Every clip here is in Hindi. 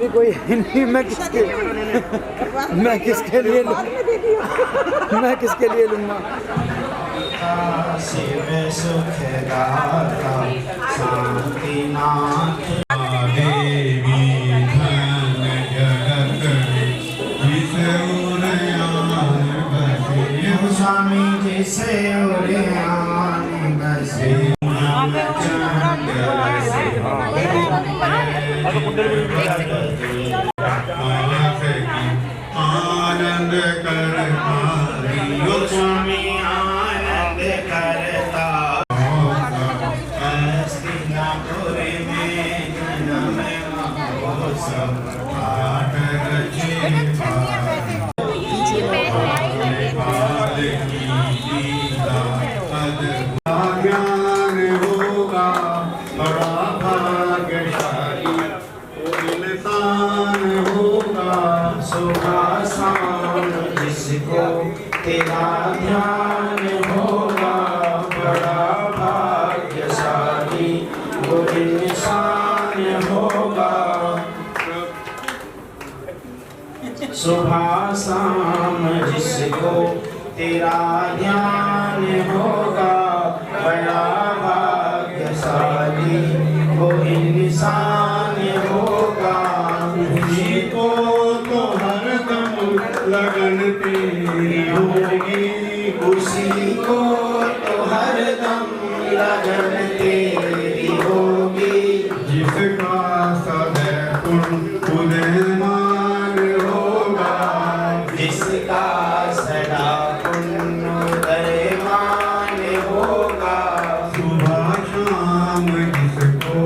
मेरी कोई नहीं, मैं किसके लिए मैं किसके लिए लूँगा। शिव सुखदाता शांतिनाथ देवी धन जगत स्वामी जिसे उड़ान बसे आनंद कर स्वामी आनंद करता हस्तिनापुर में जन्म महोत्सव आठ रचे ज्ञान होगा बड़ा भाग्यशाली इंसान होगा सुबह शाम जिसको तेरा ध्यान होगा बड़ा भाग्यशाली वो इंसान होगा सुबह शाम जिसको तेरा ध्यान होगा बड़ा भाग्यशाली वो इंसान होगा। खुशी को तो हरदम लगन तेरी होगी खुशी को तो हरदम लगन तेरी होगी जिसका सदैव उदयमान होगा जिसका सदा उदयमान होगा सुबह शाम जिसको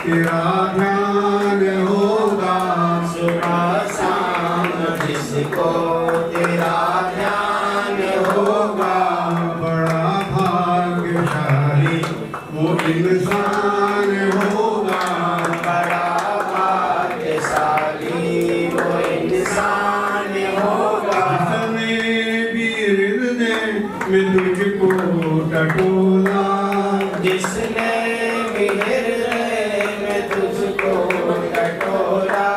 तेरा ध्यान होगा सुबह शाम जिसको तेरा ध्यान होगा बड़ा भाग्यशाली वो इंसान होगा बड़ा भाग्यशाली वो इंसान होगा जिसने भी हृदय में तुझको टटोला जिसने भी हृदय में तुझको टटोला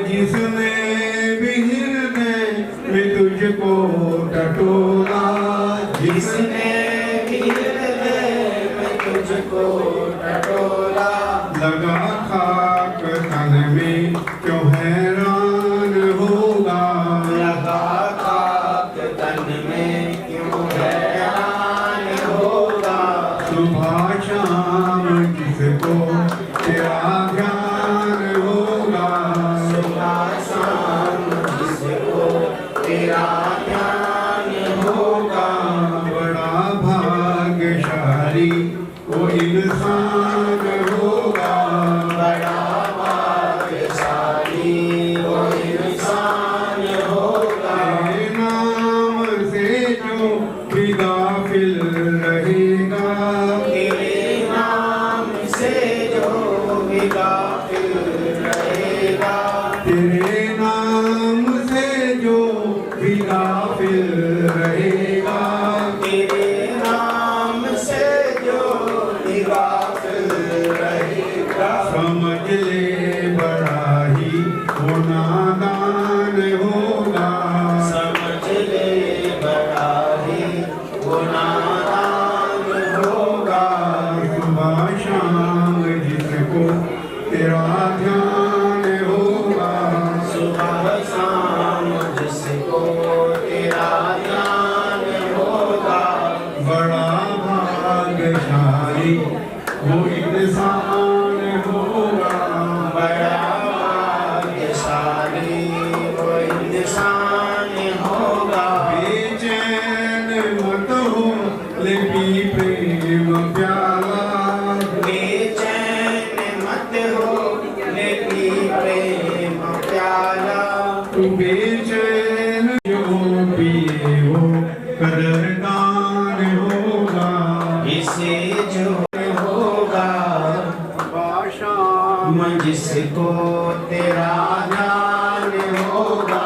जिसने भी हृदय में तुझको टटोला जिसने भी हृदय में तुझको टटोला लगा खाक तन में क्यों हैरान होगा लगा खाक तन में क्यों हैरान होगा सुबह शाम जिसको तेरा ध्यान होगा सुबह शाम जिसको तेरा ध्यान होगा बड़ा भाग्यशाली वो इंसान होगा बड़ा भाग्यशाली वो इंसान होगा तेरे नाम से जो भी गाफिल रहेगा तेरे नाम से जो भी गाफिल रहेगा तेरे नाम से जो भी गाफिल रहेगा तेरे नाम से जो भी गाफिल रहेगा समझ ले बड़ा ही वो नादान होगा समझ ले बड़ा ही वो नादान होगा सुबह शाम जिसको तेरा ध्यान होगा सुबह शाम जिसको तेरा ध्यान होगा बड़ा भाग्यशाली वो इंसान होगा बड़ा भाग्यशाली वो इंसान होगा बेचैन मत हो ले पी प्रेम प्याला बेचैन मत हो ले पी प्रेम प्याला तू बेचैन जो पिए हो कदरदान होगा इसे जो होगा मन जिसको तेरा ध्यान होगा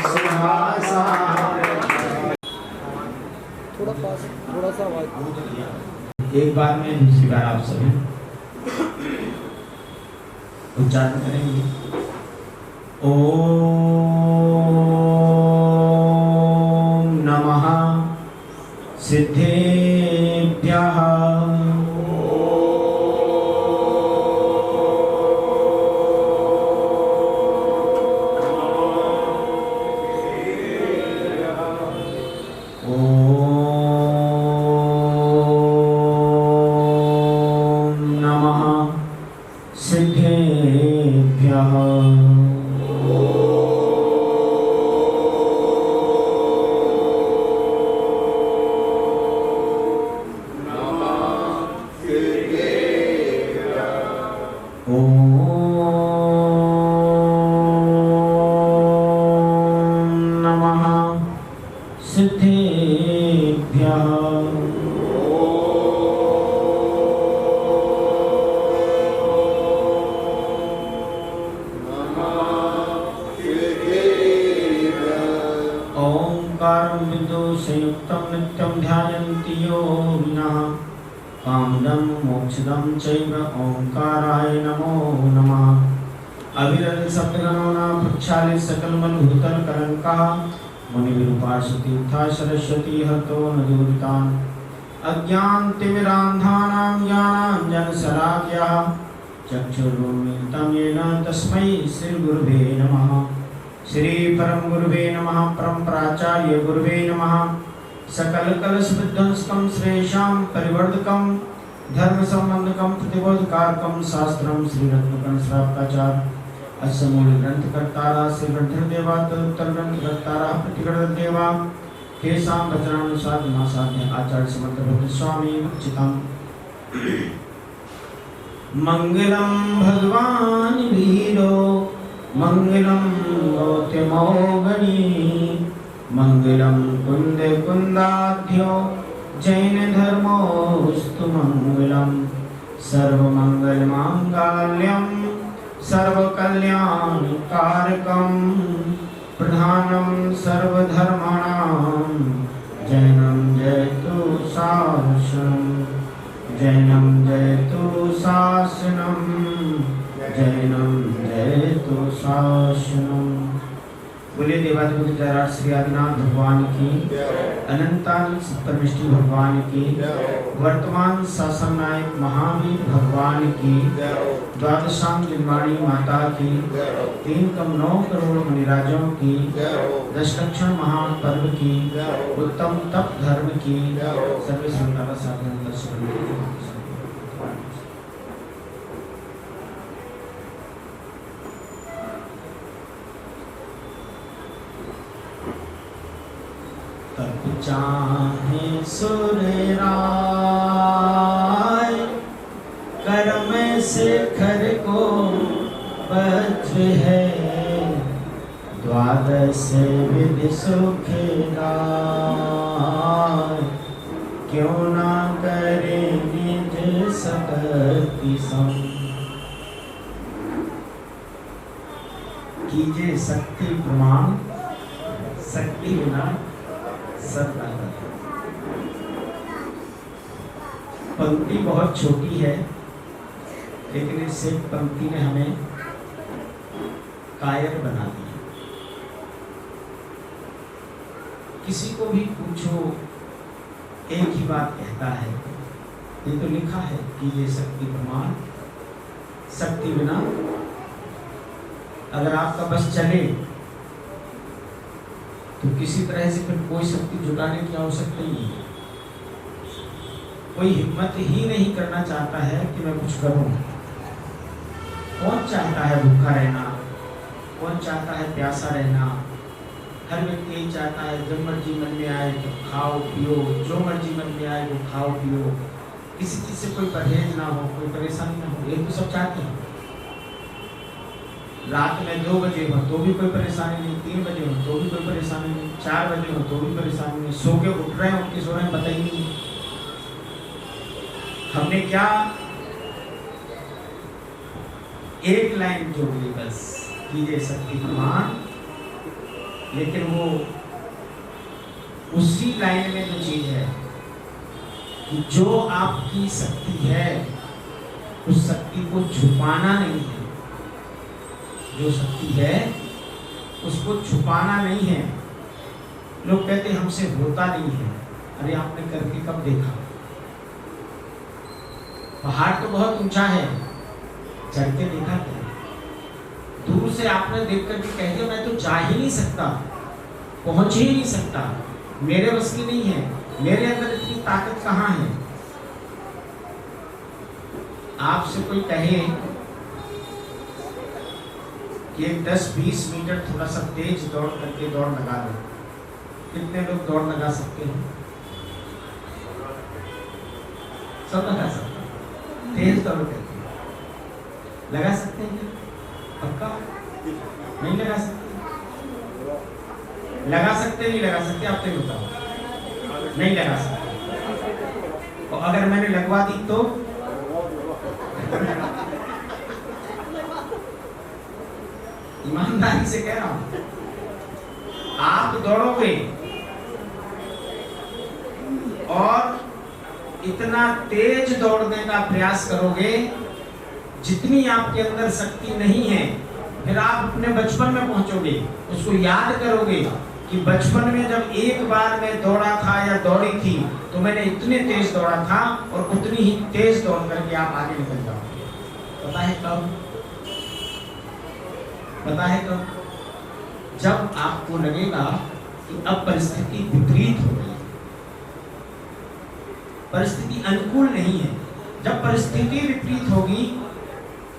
सुबह शाम थोड़ा सा आवाज एक बार में दूसरी बार आप सभी उच्चारण करेंगे। ओम नमः सिद्धेभ्यः। संयुक्तं नित्यं ध्यायन्ति योगिनः कामदं मोक्षदं चैव ओंकाराय नमो नमः। अविरल सप्तगणो न प्रक्षालित सकल मलभूतल कलंका मुनि विरूपाशतीर्था सरस्वती हतो न दूरितान् अज्ञान तिमिरान्धानां ज्ञानाञ्जनशलाकया चक्षुरुन्मिलितं येन तस्मै श्री गुरुवे नमः। श्री परम गुरुवे नमः। परम प्राचार्य गुरुवे नमः। सकल कलश विध्वंसकं श्रेषां परिवर्धकं धर्म संबंधकं प्रतिबोधकारकं शास्त्रं श्री रत्नकं श्रावकाचार अस्य मूल ग्रंथ कर्तारा श्री ग्रंथ देवा तदुत्तर ग्रंथ कर्तारा प्रतिग्रंथ देवा केशां वचनानुसार महासाध्य आचार्य समर्थ भक्त स्वामी चितम। मंगलम भगवान वीरो मंगलम गौतमोगणी मंगलम कुंद कुंदाध्यो जैन धर्मोस्तु मंगलम सर्वमंगल मांगल्यम सर्वकल्याणकारकं प्रधानं सर्वधर्माणां जैनं जयतु शासनं जैनं जयतु शासनं जैनं जयतु शासनं। बोले देवाधिपति जयराज श्री आदिनाथ भगवान की, अनंतानंद सप्तमिष्टि भगवान की, वर्तमान शासन नायक महावीर भगवान की, द्वादशांग जिनवाणी माता की, 3,9 करोड़ मुनिराजों की, 10 लक्षण महान पर्व की, उत्तम तप धर्म की, सर्वे संतान साधन दर्शन तब चाहे सुरराय कर्म से खर को बद्ध है द्वादश विधि सुखदाय क्यों ना करे निज सकति सम। कीजिए शक्ति प्रमाण शक्ति बिना पंक्ति बहुत छोटी है लेकिन इस एक पंक्ति ने हमें कायर बना दिया। किसी को भी पूछो एक ही बात कहता है, ये तो लिखा है कि ये शक्ति प्रमाण शक्ति बिना अगर आपका बस चले तो किसी तरह से फिर कोई शक्ति जुटाने की आवश्यकता ही नहीं है। कोई हिम्मत ही नहीं करना चाहता है कि मैं कुछ करूं। कौन चाहता है भूखा रहना, कौन चाहता है प्यासा रहना। हर व्यक्ति यही चाहता है जब मर्जी मन में आए तो खाओ पियो, जो मर्जी मन में आए वो खाओ पियो, किसी चीज से कोई परहेज ना हो, कोई परेशानी ना हो, ये तो सब चाहते हैं। रात में 2 बजे हो तो भी कोई परेशानी नहीं, 3 बजे हो तो भी कोई परेशानी नहीं, 4 बजे हो तो भी परेशानी नहीं, सो के उठ रहे हैं उनके सो रहे हैं पता ही नहीं। हमने क्या एक लाइन जोड़ ली बस, कीजिए शक्ति प्रमाण, लेकिन वो उसी लाइन में जो चीज है कि जो आपकी शक्ति है उस शक्ति को छुपाना नहीं है। जो शक्ति है उसको छुपाना नहीं है। लोग कहते हमसे होता नहीं है। अरे आपने करके कब देखा? पहाड़ तो बहुत ऊंचा है, चढ़ के देखा क्या? दूर से आपने देख करके कह दिया मैं तो जा ही नहीं सकता, पहुंच ही नहीं सकता, मेरे बस की नहीं है, मेरे अंदर इतनी ताकत कहाँ है? आपसे कोई कहे कि 10-20 मीटर थोड़ा सा तेज दौड़ करके दौड़ लगा लो, कितने लोग दौड़ लगा सकते हैं? सब लगा सकते हैं। तेज दौड़ करके लगा सकते हैं? पक्का नहीं लगा सकते? लगा सकते नहीं लगा सकते? आप तो बताओ। नहीं लगा सकते। और अगर मैंने लगवा दी तो ईमानदारी से कह रहा हूं, आप दौड़ोगे और इतना तेज दौड़ने का प्रयास करोगे जितनी आपके अंदर शक्ति नहीं है, फिर आप अपने बचपन में पहुंचोगे, उसको याद करोगे कि बचपन में जब एक बार मैं दौड़ा था या दौड़ी थी तो मैंने इतने तेज दौड़ा था, और उतनी ही तेज दौड़ करके आप आगे निकल जाओगे। पता है कब? पता है कब? जब आपको लगेगा कि अब परिस्थिति विपरीत हो गई, परिस्थिति अनुकूल नहीं है। जब परिस्थिति विपरीत होगी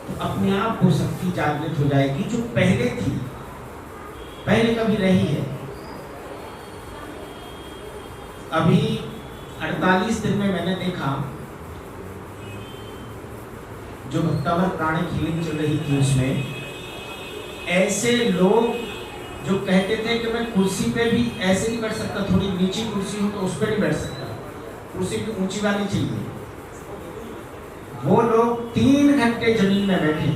तो अपने आप वो शक्ति जागृत हो जाएगी जो पहले थी, पहले कभी रही है। अभी 48 दिन में मैंने देखा जो भक्तावर प्राणिक हीलिंग चल रही थी, उसमें ऐसे लोग जो कहते थे कि मैं कुर्सी पे भी ऐसे नहीं बैठ सकता, थोड़ी नीची कुर्सी हो तो उस पर नहीं बैठ सकता, कुर्सी भी ऊंची वाली चाहिए, वो लोग 3 घंटे जमीन में बैठे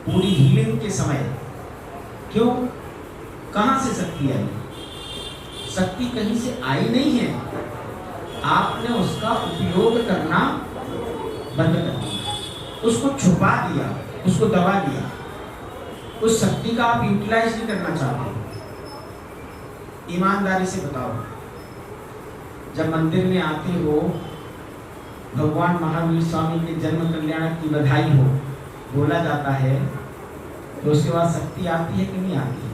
पूरी हीलिंग के समय। क्यों? कहां से शक्ति आई? शक्ति कहीं से आई नहीं है, आपने उसका उपयोग करना बंद कर दिया, उसको छुपा दिया, उसको दबा दिया, उस शक्ति का आप यूटिलाइज नहीं करना चाहते। ईमानदारी से बताओ, जब मंदिर में आते हो, भगवान महावीर स्वामी के जन्म कल्याण की बधाई हो बोला जाता है, तो उसके बाद शक्ति आती है कि नहीं आती है?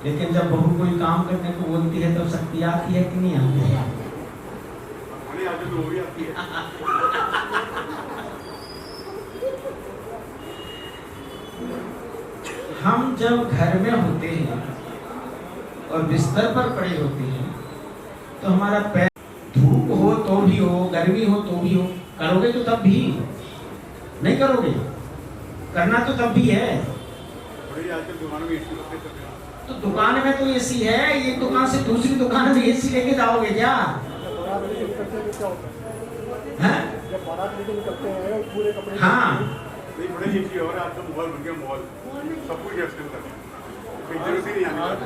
लेकिन जब बहू कोई काम करने को बोलती है तब शक्ति आती है कि नहीं आती है? हम जब घर में होते हैं और बिस्तर पर पड़े होते हैं तो हमारा पैर, धूप हो तो भी हो, गर्मी हो तो भी हो, करोगे तो तब भी नहीं करोगे, करना तो तब भी है। तो दुकान में तो एसी है, एक दुकान से दूसरी दुकान में एसी लेके जाओगे क्या? हाँ,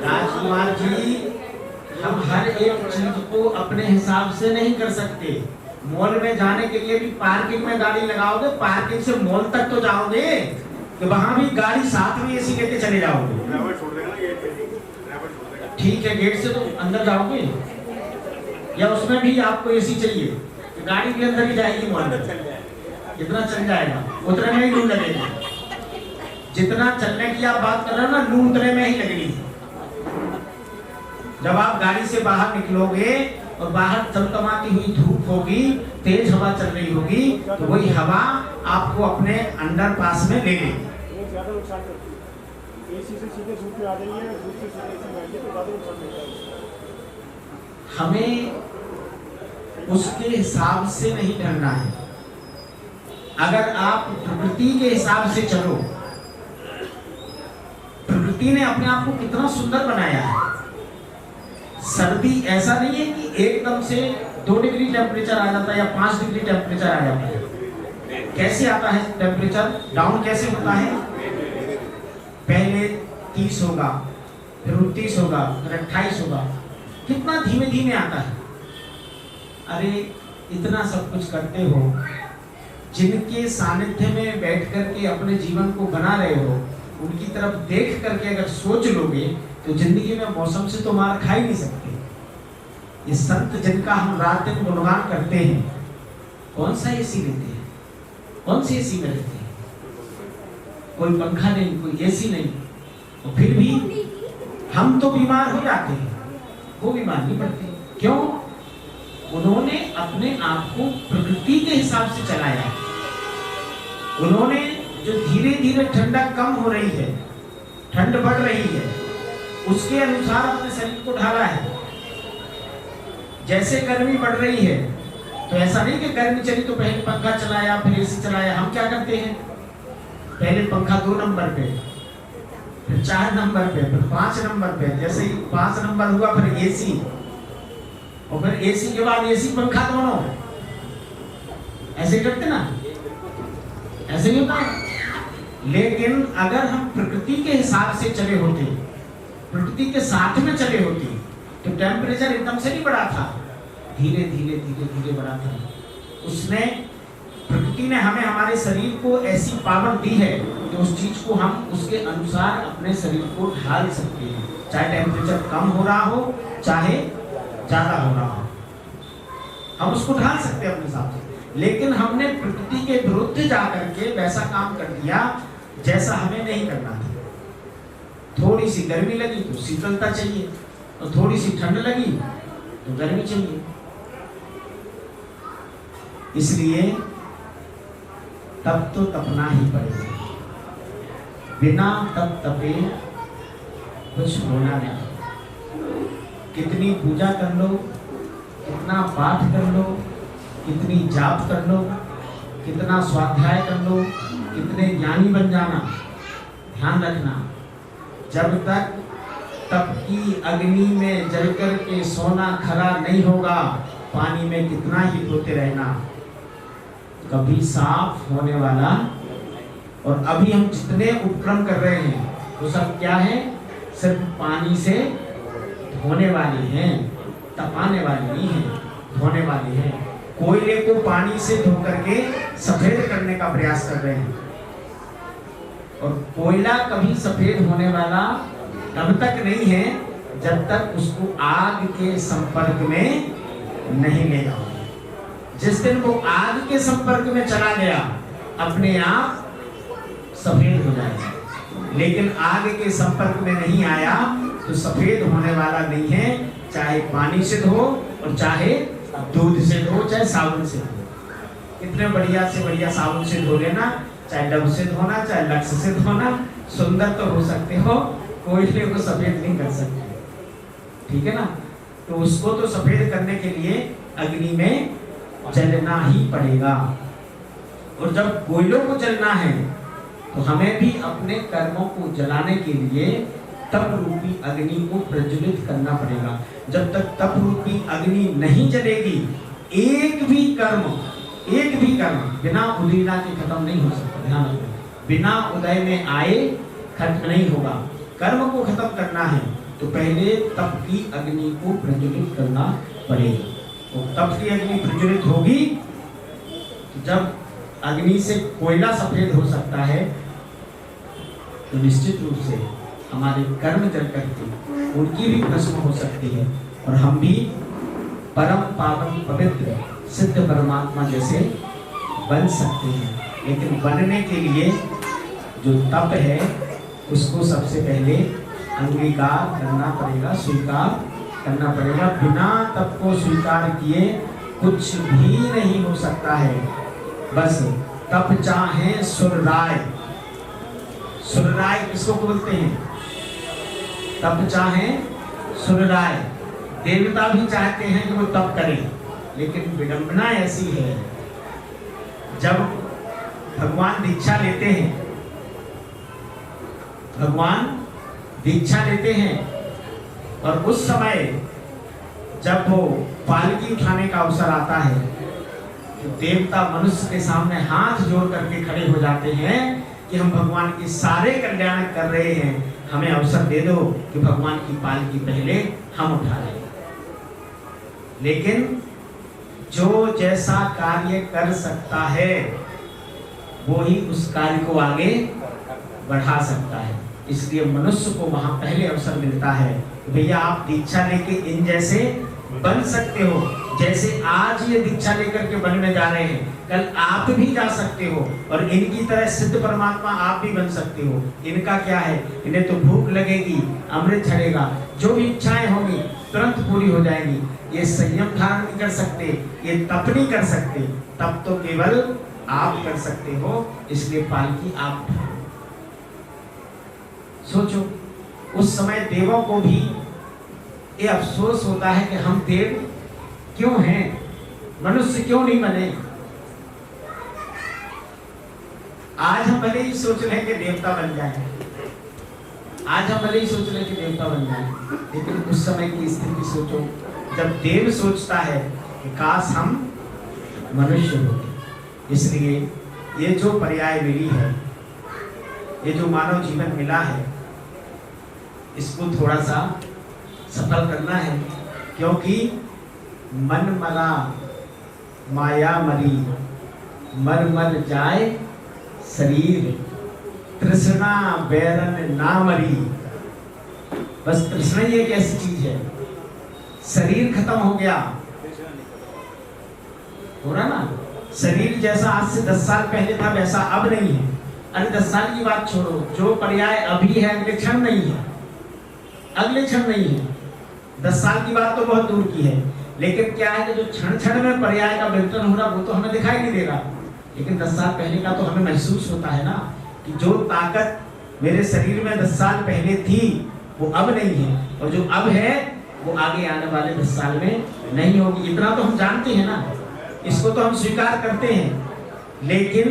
राजकुमार जी, हम हर एक चीज को अपने हिसाब से नहीं कर सकते। मॉल में जाने के लिए भी पार्किंग में गाड़ी लगाओगे, पार्किंग से मॉल तक तो जाओगे, तो वहां भी गाड़ी साथ में एसी लेके चले जाओगे। ठीक है, गेट से तो अंदर जाओगे, या उसमें भी आपको एसी चाहिए तो गाड़ी भी अंदर ही जाएगी मॉल में। जितना चल जाएगा उतने में ही लू लगेगी। जितना चलने की आप बात कर रहे हो ना, लू उतने में ही लगेगी। जब आप गाड़ी से बाहर निकलोगे और बाहर चमचमाती हुई धूप होगी, तेज हवा चल रही होगी, तो वही हवा आपको अपने अंडर पास में ले लेगी। हमें उसके हिसाब से नहीं ढलना है। अगर आप प्रकृति के हिसाब से चलो, प्रकृति ने अपने आप को कितना सुंदर बनाया है। सर्दी ऐसा नहीं है कि एकदम से 2 डिग्री टेम्परेचर आ जाता है या 5 डिग्री टेम्परेचर आ जाता है। कैसे आता है टेम्परेचर डाउन? कैसे होता है? पहले 30 होगा, फिर 29 होगा, फिर 28 होगा। कितना धीमे धीमे आता है। अरे इतना सब कुछ करते हो, जिनके सानिध्य में बैठ करके अपने जीवन को बना रहे हो, उनकी तरफ देख करके अगर सोच लोगे तो जिंदगी में मौसम से तो मार खा ही नहीं सकते। ये संत जिनका हम रात दिन गुणगान करते हैं, कौन सा एसी लेते हैं, कौन सी एसी में रहते हैं, कोई पंखा नहीं, कोई एसी नहीं, और फिर भी हम तो बीमार हो जाते हैं, वो बीमार नहीं पड़ते। क्यों? उन्होंने अपने आप को प्रकृति के हिसाब से चलाया। उन्होंने जो धीरे धीरे ठंडक कम हो रही है, ठंड बढ़ रही है, उसके अनुसार अपने शरीर को ढाला है। जैसे गर्मी बढ़ रही है तो ऐसा नहीं कि गर्मी चली तो पहले पंखा चलाया फिर एसी चलाया। हम क्या करते हैं, पहले पंखा 2 नंबर पे, फिर 4 नंबर पे, फिर 5 नंबर पे, जैसे ही 5 नंबर हुआ फिर एसी, और फिर एसी के बाद एसी पंखा दोनों, ऐसे करते ना, ऐसे ही होता है। लेकिन अगर हम प्रकृति के हिसाब से चले होते, प्रकृति के साथ में चले होते, तो टेम्परेचर एकदम से नहीं बढ़ा था, धीरे धीरे धीरे धीरे बढ़ा था। उसने, प्रकृति ने हमें, हमारे शरीर को ऐसी पावर दी है कि उस चीज को हम उसके अनुसार अपने शरीर को ढाल सकते हैं, चाहे टेम्परेचर कम हो रहा हो चाहे ज्यादा हो रहा हो, हम उसको ढाल सकते हैं अपने हिसाब से। लेकिन हमने प्रकृति के विरुद्ध जाकर के वैसा काम कर दिया जैसा हमें नहीं करना था। थोड़ी सी गर्मी लगी तो शीतलता चाहिए, और थोड़ी सी ठंड लगी तो गर्मी चाहिए। इसलिए तप तो तपना ही पड़ेगा, बिना तप तपे कुछ होना नहीं। कितनी पूजा कर लो, कितना पाठ कर लो, कितनी जाप कर लो, कितना स्वाध्याय कर लो, कितने ज्ञानी बन जाना, ध्यान रखना, जब तक तप की अग्नि में जलकर के सोना खरा नहीं होगा, पानी में कितना ही धोते रहना, कभी साफ होने वाला। और अभी हम जितने उपक्रम कर रहे हैं वो सब क्या है, सिर्फ पानी से धोने वाले हैं, तपाने वाले नहीं हैं, धोने वाले हैं। कोयले को पानी से धो करके सफेद करने का प्रयास कर रहे हैं, और कोयला कभी सफेद होने वाला तब तक नहीं है जब तक उसको आग के संपर्क में नहीं ले जाओगे। जिस दिन वो आग के संपर्क में चला गया, अपने आप सफेद हो जाएगा। लेकिन आग के संपर्क में नहीं आया तो सफेद होने वाला नहीं है, चाहे पानी से धो और चाहे दूध से धो, चाहे साबुन से धो। कितने बढ़िया से बढ़िया साबुन से धो लेना, चाहे डब से धोना, चाहे लक्स से धोना, सुंदर तो हो सकते हो, कोयले को सफेद नहीं कर सकते, ठीक है ना। तो उसको तो सफेद करने के लिए अग्नि में जलना ही पड़ेगा। और जब कोयलों को जलना है तो हमें भी अपने कर्मों को जलाने के लिए तप रूपी अग्नि को प्रज्वलित करना पड़ेगा। जब तक तप रूपी अग्नि नहीं जलेगी, एक भी कर्म बिना उदयना के खत्म नहीं हो सकता। ध्यान रखना, बिना उदय में आए खत्म नहीं होगा। कर्म को खत्म करना है तो पहले तप की अग्नि को प्रज्वलित करना पड़ेगा। तो तप की अग्नि प्रज्वलित होगी तो जब अग्नि से कोयला सफेद हो सकता है तो निश्चित रूप से हमारे कर्म जल करके उनकी भी भस्म हो सकती है, और हम भी परम पावन पवित्र सिद्ध परमात्मा जैसे बन सकते हैं। लेकिन बनने के लिए जो तप है उसको सबसे पहले अंगीकार करना पड़ेगा, स्वीकार करना पड़ेगा। बिना तप को स्वीकार किए कुछ भी नहीं हो सकता है। बस तप चाहे सुरराय, सुरराय किसको बोलते हैं, तप चाहे सुरराय। देवता भी चाहते हैं कि वो तप करें, लेकिन विडंबना ऐसी है, जब भगवान दीक्षा लेते हैं, भगवान दीक्षा लेते हैं और उस समय जब वो पालकी उठाने का अवसर आता है तो देवता मनुष्य के सामने हाथ जोड़ करके खड़े हो जाते हैं कि हम भगवान के सारे कल्याण कर रहे हैं, हमें अवसर दे दो कि भगवान की पालकी पहले हम उठा लें। लेकिन जो जैसा कार्य कर सकता है वो ही उस कार्य को आगे बढ़ा सकता है। इसलिए मनुष्य को वहां पहले अवसर मिलता है, भैया आप दीक्षा लेके इन जैसे बन सकते हो। जैसे आज ये दीक्षा लेकर के वन में जा रहे हैं, कल आप भी जा सकते हो और इनकी तरह सिद्ध परमात्मा आप भी बन सकते हो। इनका क्या है, इन्हें तो भूख लगेगी, अमृत चढ़ेगा, जो भी इच्छाएं होंगी तुरंत पूरी हो जाएंगी। ये संयम धारण नहीं कर सकते, ये तप नहीं कर सकते, तब तो केवल आप कर सकते हो। इसलिए पालकी आप सोचो, उस समय देवों को भी ये अफसोस होता है कि हम देव क्यों हैं, मनुष्य क्यों नहीं बने। आज हम भले ही सोच रहे हैं कि देवता बन जाए, आज हम भले ही सोच रहे हैं कि देवता बन जाए, लेकिन उस समय की स्थिति सोचो जब देव सोचता है कि काश हम मनुष्य होते। इसलिए ये जो पर्याय मिली है, ये जो मानव जीवन मिला है, इसको थोड़ा सा सफल करना है, क्योंकि मन मरा माया मरी, मर मर जाए शरीर, तृष्णा बैरन ना मरी। बस तृष्णा ही एक ऐसी चीज है, शरीर खत्म हो गया, हो रहा ना। शरीर जैसा आज से 10 साल पहले था वैसा अब नहीं है। अरे 10 साल की बात छोड़ो, जो पर्याय अभी है अगले क्षण नहीं है, अगले क्षण नहीं है। 10 साल की बात तो बहुत दूर की है, लेकिन क्या है कि जो क्षण क्षण में पर्याय का विघटन हो रहा वो तो हमें दिखाई नहीं दे रहा, लेकिन 10 साल पहले का तो हमें महसूस होता है ना, कि जो ताकत मेरे शरीर में 10 साल पहले थी वो अब नहीं है, और जो अब है वो आगे आने वाले 10 साल में नहीं होगी। इतना तो हम जानते हैं ना, इसको तो हम स्वीकार करते हैं। लेकिन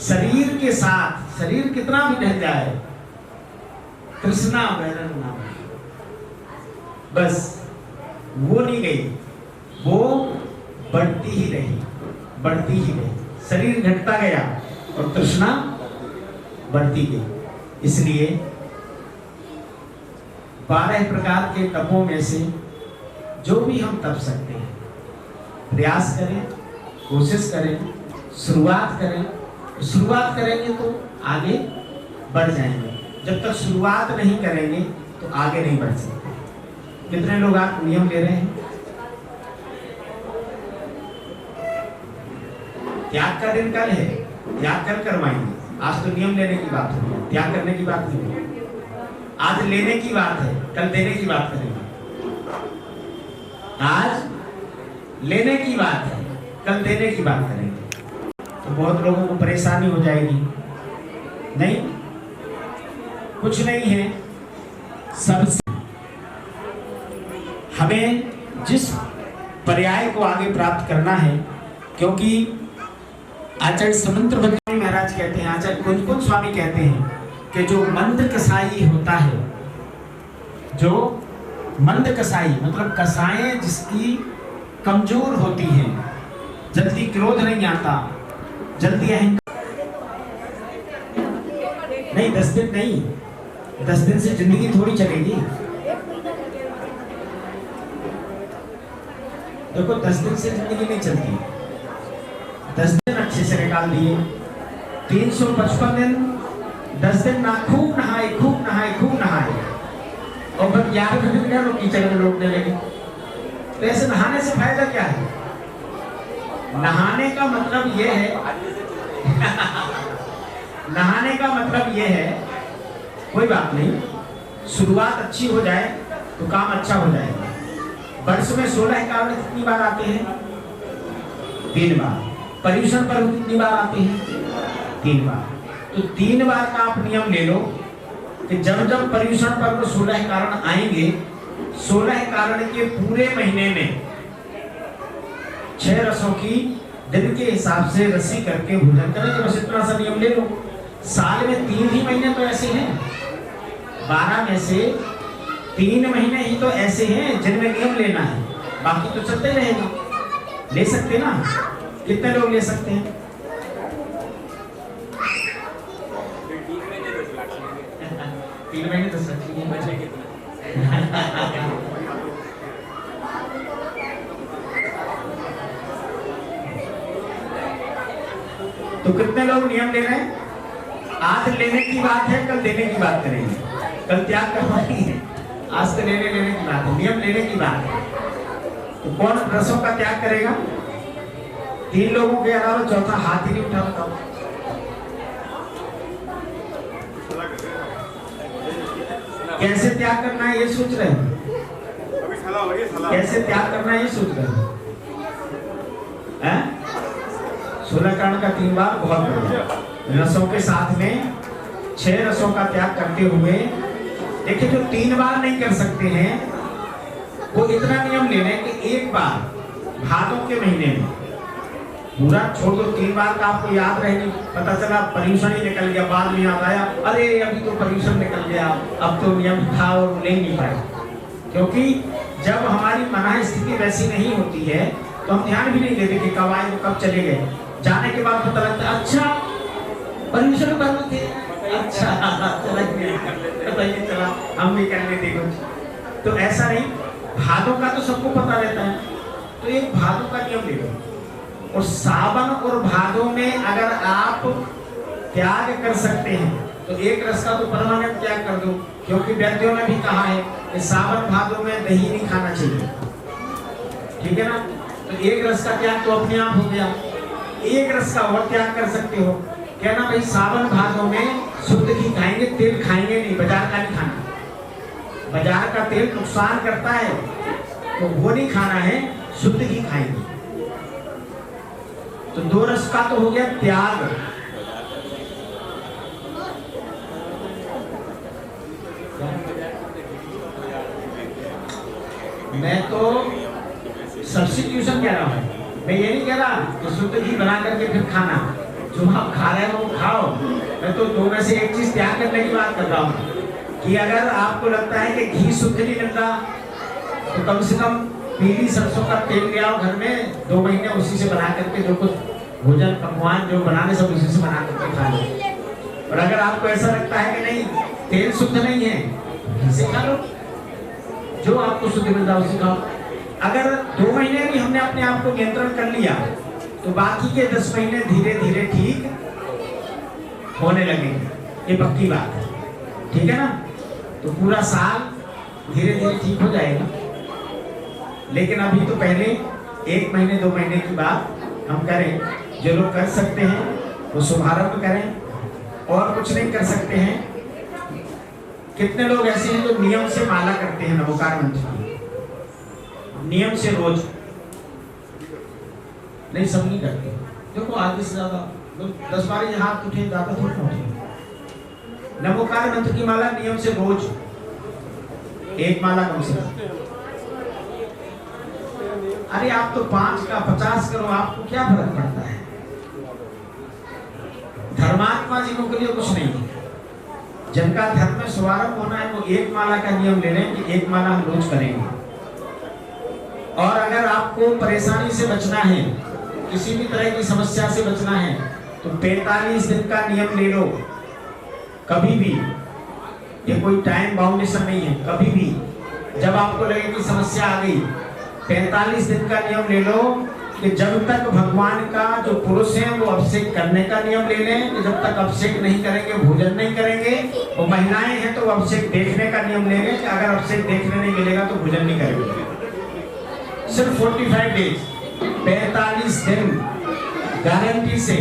शरीर के साथ शरीर कितना भी ढह जाए, तृष्णा बैरन ना, बस वो नहीं गई, वो बढ़ती ही रही, बढ़ती ही रही। शरीर घटता गया और तृष्णा बढ़ती गई। इसलिए 12 प्रकार के तपों में से जो भी हम तप सकते हैं, प्रयास करें, कोशिश करें, शुरुआत करें। शुरुआत करेंगे तो आगे बढ़ जाएंगे, जब तक शुरुआत नहीं करेंगे तो आगे नहीं बढ़ सकते। कितने लोग आप नियम ले रहे हैं? त्याग का दिन कल है, त्याग कल करवाएंगे। आज तो नियम लेने की बात है, त्याग करने की बात नहीं है। आज लेने की बात है, कल देने की बात करेंगे। आज लेने की बात है, कल देने की बात करेंगे। तो बहुत लोगों को परेशानी हो जाएगी। नहीं, कुछ नहीं है, सबसे हमें जिस पर्याय को आगे प्राप्त करना है, क्योंकि आचार्य समंत्र भट्टाचार्य महाराज कहते हैं, आचार्य कुंज स्वामी कहते हैं कि जो मंद कसाई होता है, जो मंद कसाई मतलब कसाएं जिसकी कमजोर होती हैं, जल्दी क्रोध नहीं आता, जल्दी अहंकार नहीं, 10 दिन नहीं, 10 दिन से जिंदगी थोड़ी चलेगी। देखो 10 दिन से जिंदगी नहीं चलती। 10 दिन अच्छे से निकाल दिए, 355 दिन 10 दिन ना खूब नहाए, खूब नहाए, खूब नहाए, और बस 11वें दिन क्या लोग कीचड़ में लौटने लगे। तो ऐसे नहाने से फायदा क्या है? नहाने का मतलब यह है नहाने का मतलब यह है, कोई बात नहीं, शुरुआत अच्छी हो जाए तो काम अच्छा हो जाएगा। वर्ष में 16 कारण कितनी बार आते हैं? 3 बार। पर्यूषण पर्व कितनी बार आते हैं? 3 बार। तो 3 बार का आप नियम ले लो कि जब जब पर्यूषण पर्व 16 कारण आएंगे, 16 कारण के पूरे महीने में 6 रसों की दिन के हिसाब से रस्सी करके भोजन करेंगे। बस इतना सा नियम ले लो। साल में 3 ही महीने तो ऐसे हैं, 12 में से 3 महीने ही तो ऐसे हैं जिनमें नियम लेना है, बाकी तो चलते रहेगा। ले सकते ना? कितने लोग ले सकते हैं? 3 महीने 10 लाख बचे कितने? तो कितने लोग नियम ले रहे हैं? आज लेने की बात है, कल देने की बात करेंगे। कल त्याग करवानी है, आज तो लेने की बात है, नियम लेने की बात है। तो कौन रसों का त्याग करेगा? 3 लोगों के अलावा चौथा हाथ ही नहीं उठा। बताओ कैसे त्याग करना है ये सोच रहे हैं? कैसे त्याग करना है ये सोच रहे हैं? 16 कारण का 3 बार बहुत बढ़िया। रसों के साथ में 6 रसों का त्याग करते हुए देखिए, जो 3 बार नहीं कर सकते हैं वो इतना नियम ले लें कि एक बार भादों के महीने में पूरा छोड़ दो। 3 बार का आपको याद रहे नहीं, पता चला पर्यूषण ही निकल गया, बाद में याद आया अरे अभी तो पर्यूषण निकल गया, अब तो नियम था और ले नहीं पाए। क्योंकि जब हमारी मना स्थिति वैसी नहीं होती है तो हम ध्यान भी नहीं देते कि कब आए तो कब चले गए। जाने के बाद पता लगता है अच्छा पर्यूषण करना थे, अच्छा चला हम भी करने देखो। तो ऐसा नहीं, भादों का तो सबको पता रहता है, तो एक भादों का नियम ले लो। और सावन और भादों में अगर आप त्याग कर सकते हैं तो एक रस का तो परमानेंट त्याग कर दो, क्योंकि वैद्यों ने भी कहा है कि सावन भादों में दही नहीं खाना चाहिए, ठीक है ना। तो एक रस का त्याग तो अपने आप हो गया। एक रस का और त्याग कर सकते हो, कहना भाई सावन भादों में शुद्ध घी खाएंगे, तेल खाएंगे नहीं, बाजार का नहीं खाना। बाजार का तेल नुकसान करता है तो वो नहीं खाना है, शुद्ध घी खाएंगे। तो 2 रस का तो हो गया त्याग। मैं तो सब्स्टिट्यूशन कह रहा हूं, मैं ये नहीं कह रहा कि शुद्ध घी बना करके फिर खाना, जो आप खा रहे हो वो खाओ। मैं तो 2 में से एक चीज त्याग करने की बात कर रहा हूँ कि अगर आपको लगता है कि घी शुद्ध नहीं मिलता तो कम से कम पीली सरसों का तेल ले आओ घर में, 2 महीने उसी से बना करके जो कुछ भोजन पकवान जो बनाने सब उसी से बना करके खा लो। और अगर आपको ऐसा लगता है कि नहीं तेल शुद्ध नहीं है, घी से खा लो, जो आपको शुद्ध मिलता है उसी खाओ। अगर 2 महीने भी हमने अपने आप को नियंत्रण कर लिया तो बाकी के 10 महीने धीरे धीरे ठीक होने लगेंगे, ये पक्की बात है, ठीक है ना। तो पूरा साल धीरे धीरे ठीक हो जाएगा। लेकिन अभी तो पहले 1 महीने 2 महीने की बात हम करें। जो लोग कर सकते हैं वो शुभारंभ करें, और कुछ नहीं कर सकते हैं। कितने लोग ऐसे हैं जो नियम से माला करते हैं नमोकार मंत्र की, नियम से रोज? नहीं, सब नहीं करते। देखो आधे से ज्यादा लोग 10-12 हाथ उठे, ज्यादा थोड़ा उठे। नमोकार मंत्र की माला नियम से रोज 1 माला कम से कम। अरे आप तो 5 का 50 करो, आपको क्या फर्क पड़ता है? धर्मात्मा जीवों के लिए कुछ नहीं है। जिनका धर्म में शुभारंभ होना है वो 1 माला का नियम ले लें कि 1 माला हम रोज करेंगे। और अगर आपको परेशानी से बचना है, किसी भी तरह की समस्या से बचना है, तो 45 दिन का नियम ले लो। कभी भी, ये कोई टाइम बाउंडेशन नहीं है, कभी भी जब आपको लगे कि समस्या आ गई, 45 दिन का नियम ले लो कि जब तक भगवान का जो पुरुष है वो अभिषेक करने का नियम ले लें कि जब तक अभिषेक नहीं करेंगे भोजन नहीं करेंगे। वो महिलाएं हैं तो अभिषेक देखने का नियम ले लें कि अगर अभिषेक देखने नहीं मिलेगा तो भोजन नहीं करेंगे। सिर्फ 45 डेज, 45 दिन गारंटी से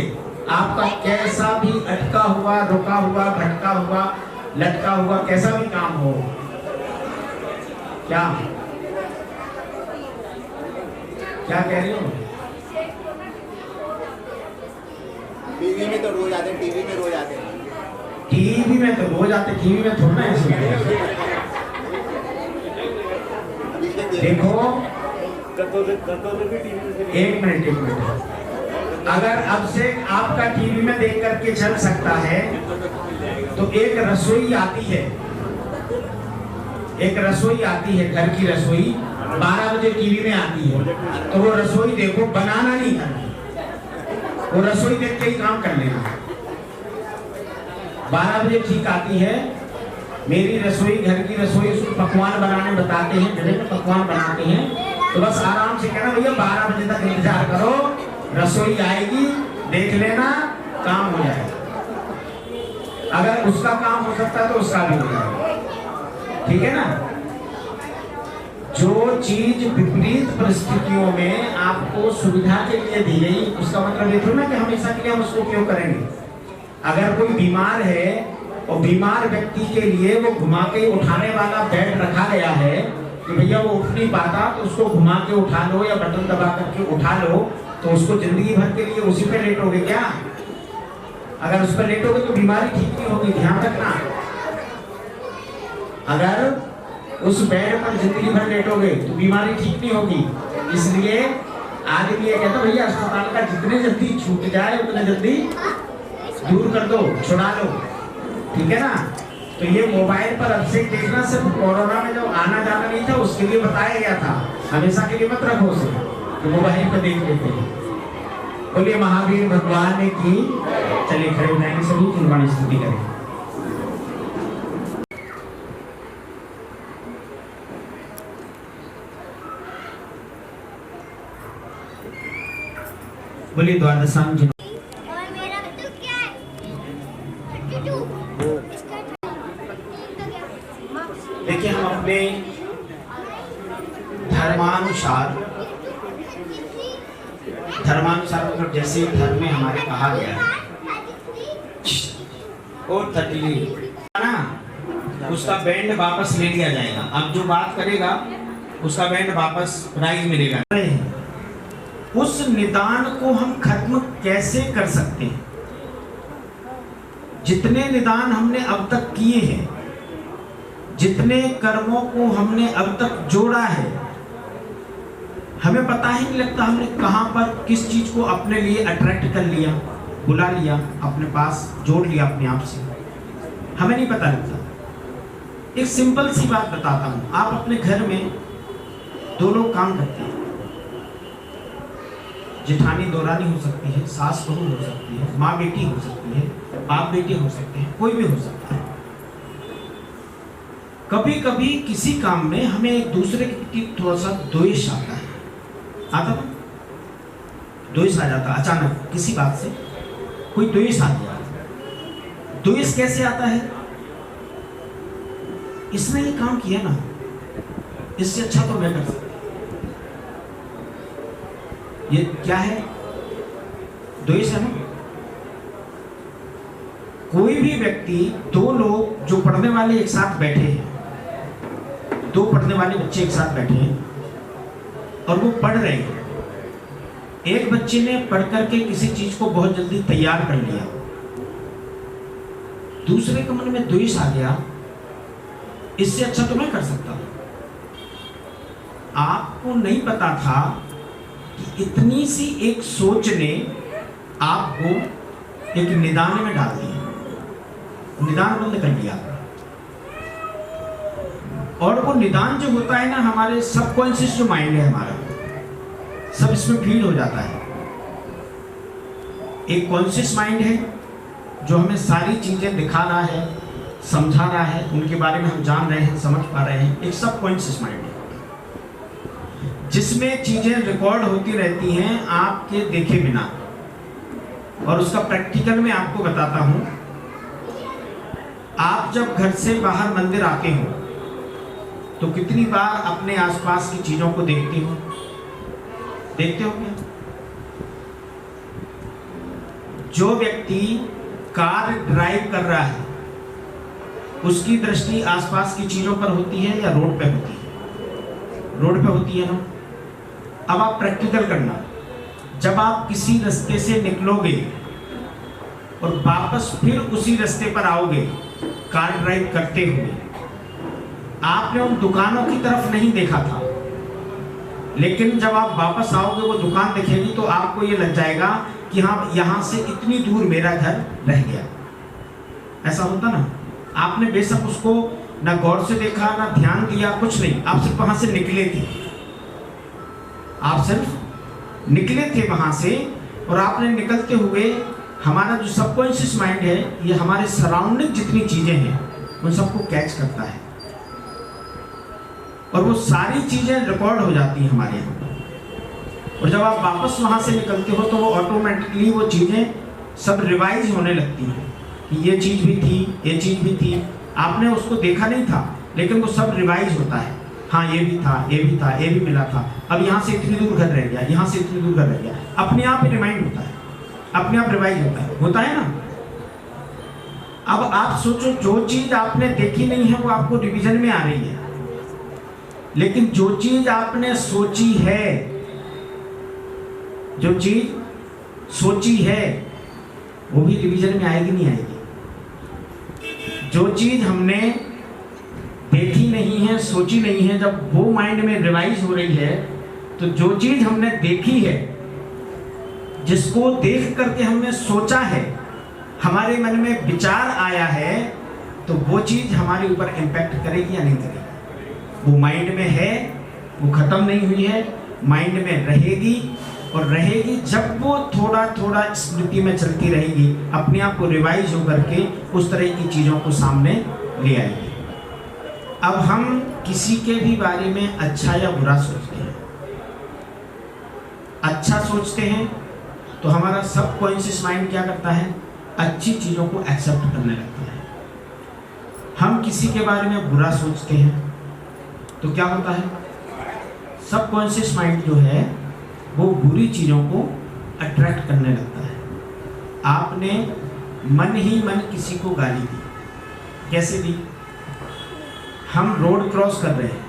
आपका कैसा भी अटका हुआ, रुका हुआ, भटका हुआ, लटका हुआ कैसा भी काम हो, क्या क्या कह रही हो? टीवी में तो रोज आते हैं, टीवी में रोज आते हैं, टीवी में तो रोज आते, टीवी में थोड़ा ऐसे। देखो एक मिनट, अगर अब से आपका टीवी में देख करके चल सकता है तो एक रसोई आती है, एक रसोई आती है, घर की रसोई 12 बजे टीवी में आती है, तो वो रसोई देखो, बनाना नहीं करना, वो रसोई देख के ही काम कर लेना। 12 बजे ठीक आती है मेरी रसोई, घर की रसोई, उसको पकवान बनाने बताते हैं, विभिन्न पकवान बनाते हैं, तो बस आराम से कहना भैया 12 बजे तक इंतजार करो, रसोई आएगी, देख लेना, काम हो जाएगा। अगर उसका काम हो सकता है तो उसका भी हो जाएगा, ठीक है ना। जो चीज विपरीत परिस्थितियों में आपको सुविधा के लिए दी गई, उसका मतलब ये थोड़ा ना कि हमेशा के लिए हम उसको उपयोग करेंगे। अगर कोई बीमार है और बीमार व्यक्ति के लिए वो घुमा के उठाने वाला बेड रखा गया है कि भैया वो उठ नहीं पाता तो उसको घुमा के उठा लो या बटन दबा करके उठा लो, तो उसको जिंदगी भर के लिए उसी पे लेटोगे क्या? अगर उस पर लेटोगे तो बीमारी ठीक नहीं होगी, ध्यान रखना। अगर उस बेड पर जिंदगी भर लेटोगे तो बीमारी ठीक नहीं होगी। इसलिए आदमी ये कहता भैया अस्पताल का जितने जल्दी छूट जाए उतने जल्दी दूर कर दो, छुड़ा लो, ठीक है ना। तो ये मोबाइल पर अभिषेक देखना सिर्फ कोरोना में जो आना जाना नहीं था उसके लिए बताया गया था, हमेशा के लिए मत रखो उसे, तो मोबाइल पर देख लेते हैं। बोलिए महावीर भगवान की। चलिए खड़े हो जाएंगे सभी, गुणगान स्तुति करें। बोलिए द्वादशांग जी। और मेरा तो क्या है 32 इसका देखिए हम अपने धर्मानुसार मतलब जैसे धर्म में हमारे कहा गया है और ना उसका बैंड वापस ले लिया जाएगा। अब जो बात करेगा उसका बैंड वापस प्राइज मिलेगा। उस निदान को हम खत्म कैसे कर सकते हैं? जितने निदान हमने अब तक किए हैं, जितने कर्मों को हमने अब तक जोड़ा है, हमें पता ही नहीं लगता हमने कहां पर किस चीज को अपने लिए अट्रैक्ट कर लिया, बुला लिया, अपने पास जोड़ लिया अपने आप से, हमें नहीं पता लगता। एक सिंपल सी बात बताता हूं। आप अपने घर में दो लोग काम करते हैं, जेठानी दौरानी हो सकती है, सास बहू हो सकती है, माँ बेटी हो सकती है, बाप बेटी हो सकते हैं, कोई भी हो सकता है। कभी कभी किसी काम में हमें एक दूसरे के प्रति थोड़ा सा द्वेष आता है, आता ना, द्वेष आ जाता अचानक, किसी बात से कोई द्वेष आ गया। द्वेष कैसे आता है? इसने ये काम किया ना, इससे अच्छा तो मैं कर सकता। ये क्या है? द्वेष है ना। कोई भी व्यक्ति, दो लोग जो पढ़ने वाले एक साथ बैठे हैं, दो पढ़ने वाले बच्चे एक साथ बैठे हैं और वो पढ़ रहे हैं। एक बच्चे ने पढ़ करके किसी चीज को बहुत जल्दी तैयार कर लिया, दूसरे के मन में द्वेष आ गया, इससे अच्छा तो मैं कर सकता हूं। आपको नहीं पता था कि इतनी सी एक सोच ने आपको एक निदान में डाल दिया, निदान बंद कर दिया। और वो निदान जो होता है ना, हमारे सबकॉन्शियस जो माइंड है हमारा, सब इसमें फीड हो जाता है। एक कॉन्शियस माइंड है जो हमें सारी चीजें दिखा रहा है, समझा रहा है, उनके बारे में हम जान रहे हैं, समझ पा रहे हैं। एक सबकॉन्शियस माइंड है जिसमें चीजें रिकॉर्ड होती रहती हैं आपके देखे बिना। और उसका प्रैक्टिकल मैं आपको बताता हूं। आप जब घर से बाहर मंदिर आते हो तो कितनी बार अपने आसपास की चीजों को देखते हो? देखते हो क्या? जो व्यक्ति कार ड्राइव कर रहा है उसकी दृष्टि आसपास की चीजों पर होती है या रोड पे होती है? रोड पे होती है ना। अब आप प्रैक्टिकल करना, जब आप किसी रास्ते से निकलोगे और वापस फिर उसी रास्ते पर आओगे कार ड्राइव करते हुए, आपने उन दुकानों की तरफ नहीं देखा था, लेकिन जब आप वापस आओगे वो दुकान दिखेगी तो आपको ये लग जाएगा कि हाँ, यहाँ से इतनी दूर मेरा घर रह गया। ऐसा होता ना। आपने बेशक उसको ना गौर से देखा, ना ध्यान दिया, कुछ नहीं, आप सिर्फ वहां से निकले थे, आप सिर्फ निकले थे वहां से। और आपने निकलते हुए हमारा जो सबकॉन्शियस माइंड है, ये हमारे सराउंडिंग जितनी चीजें हैं उन सबको कैच करता है और वो सारी चीजें रिकॉर्ड हो जाती हैं हमारे यहाँ। और जब आप वापस वहां से निकलते हो तो वो ऑटोमेटिकली वो चीजें सब रिवाइज होने लगती हैं। कि ये चीज़ भी थी, ये चीज़ भी थी, आपने उसको देखा नहीं था, लेकिन वो सब रिवाइज होता है। हाँ ये भी था, ये भी था, ये भी मिला था, अब यहाँ से इतनी दूर घर रह गया, यहाँ से इतनी दूर घर रह गया, अपने आप ही रिमाइंड होता है, अपने आप रिवाइज होता है ना। अब आप सोचो, जो चीज़ आपने देखी नहीं है वो आपको रिवीजन में आ रही है, लेकिन जो चीज़ आपने सोची है, जो चीज़ सोची है वो भी रिवीजन में आएगी नहीं आएगी। जो चीज़ हमने देखी नहीं है, सोची नहीं है, जब वो माइंड में रिवाइज हो रही है, तो जो चीज़ हमने देखी है, जिसको देख करके हमने सोचा है, हमारे मन में विचार आया है, तो वो चीज़ हमारे ऊपर इम्पैक्ट करेगी या नहीं करेगी। वो माइंड में है, वो खत्म नहीं हुई है, माइंड में रहेगी, और रहेगी जब वो थोड़ा थोड़ा स्मृति में चलती रहेगी, अपने आप को रिवाइज होकर के उस तरह की चीज़ों को सामने ले आएगी। अब हम किसी के भी बारे में अच्छा या बुरा सोचते हैं। अच्छा सोचते हैं तो हमारा सबकॉन्शियस माइंड क्या करता है, अच्छी चीज़ों को एक्सेप्ट करने लगता है। हम किसी के बारे में बुरा सोचते हैं तो क्या होता है, सबकॉन्शियस माइंड जो है वो बुरी चीज़ों को अट्रैक्ट करने लगता है। आपने मन ही मन किसी को गाली दी, कैसे दी? हम रोड क्रॉस कर रहे हैं,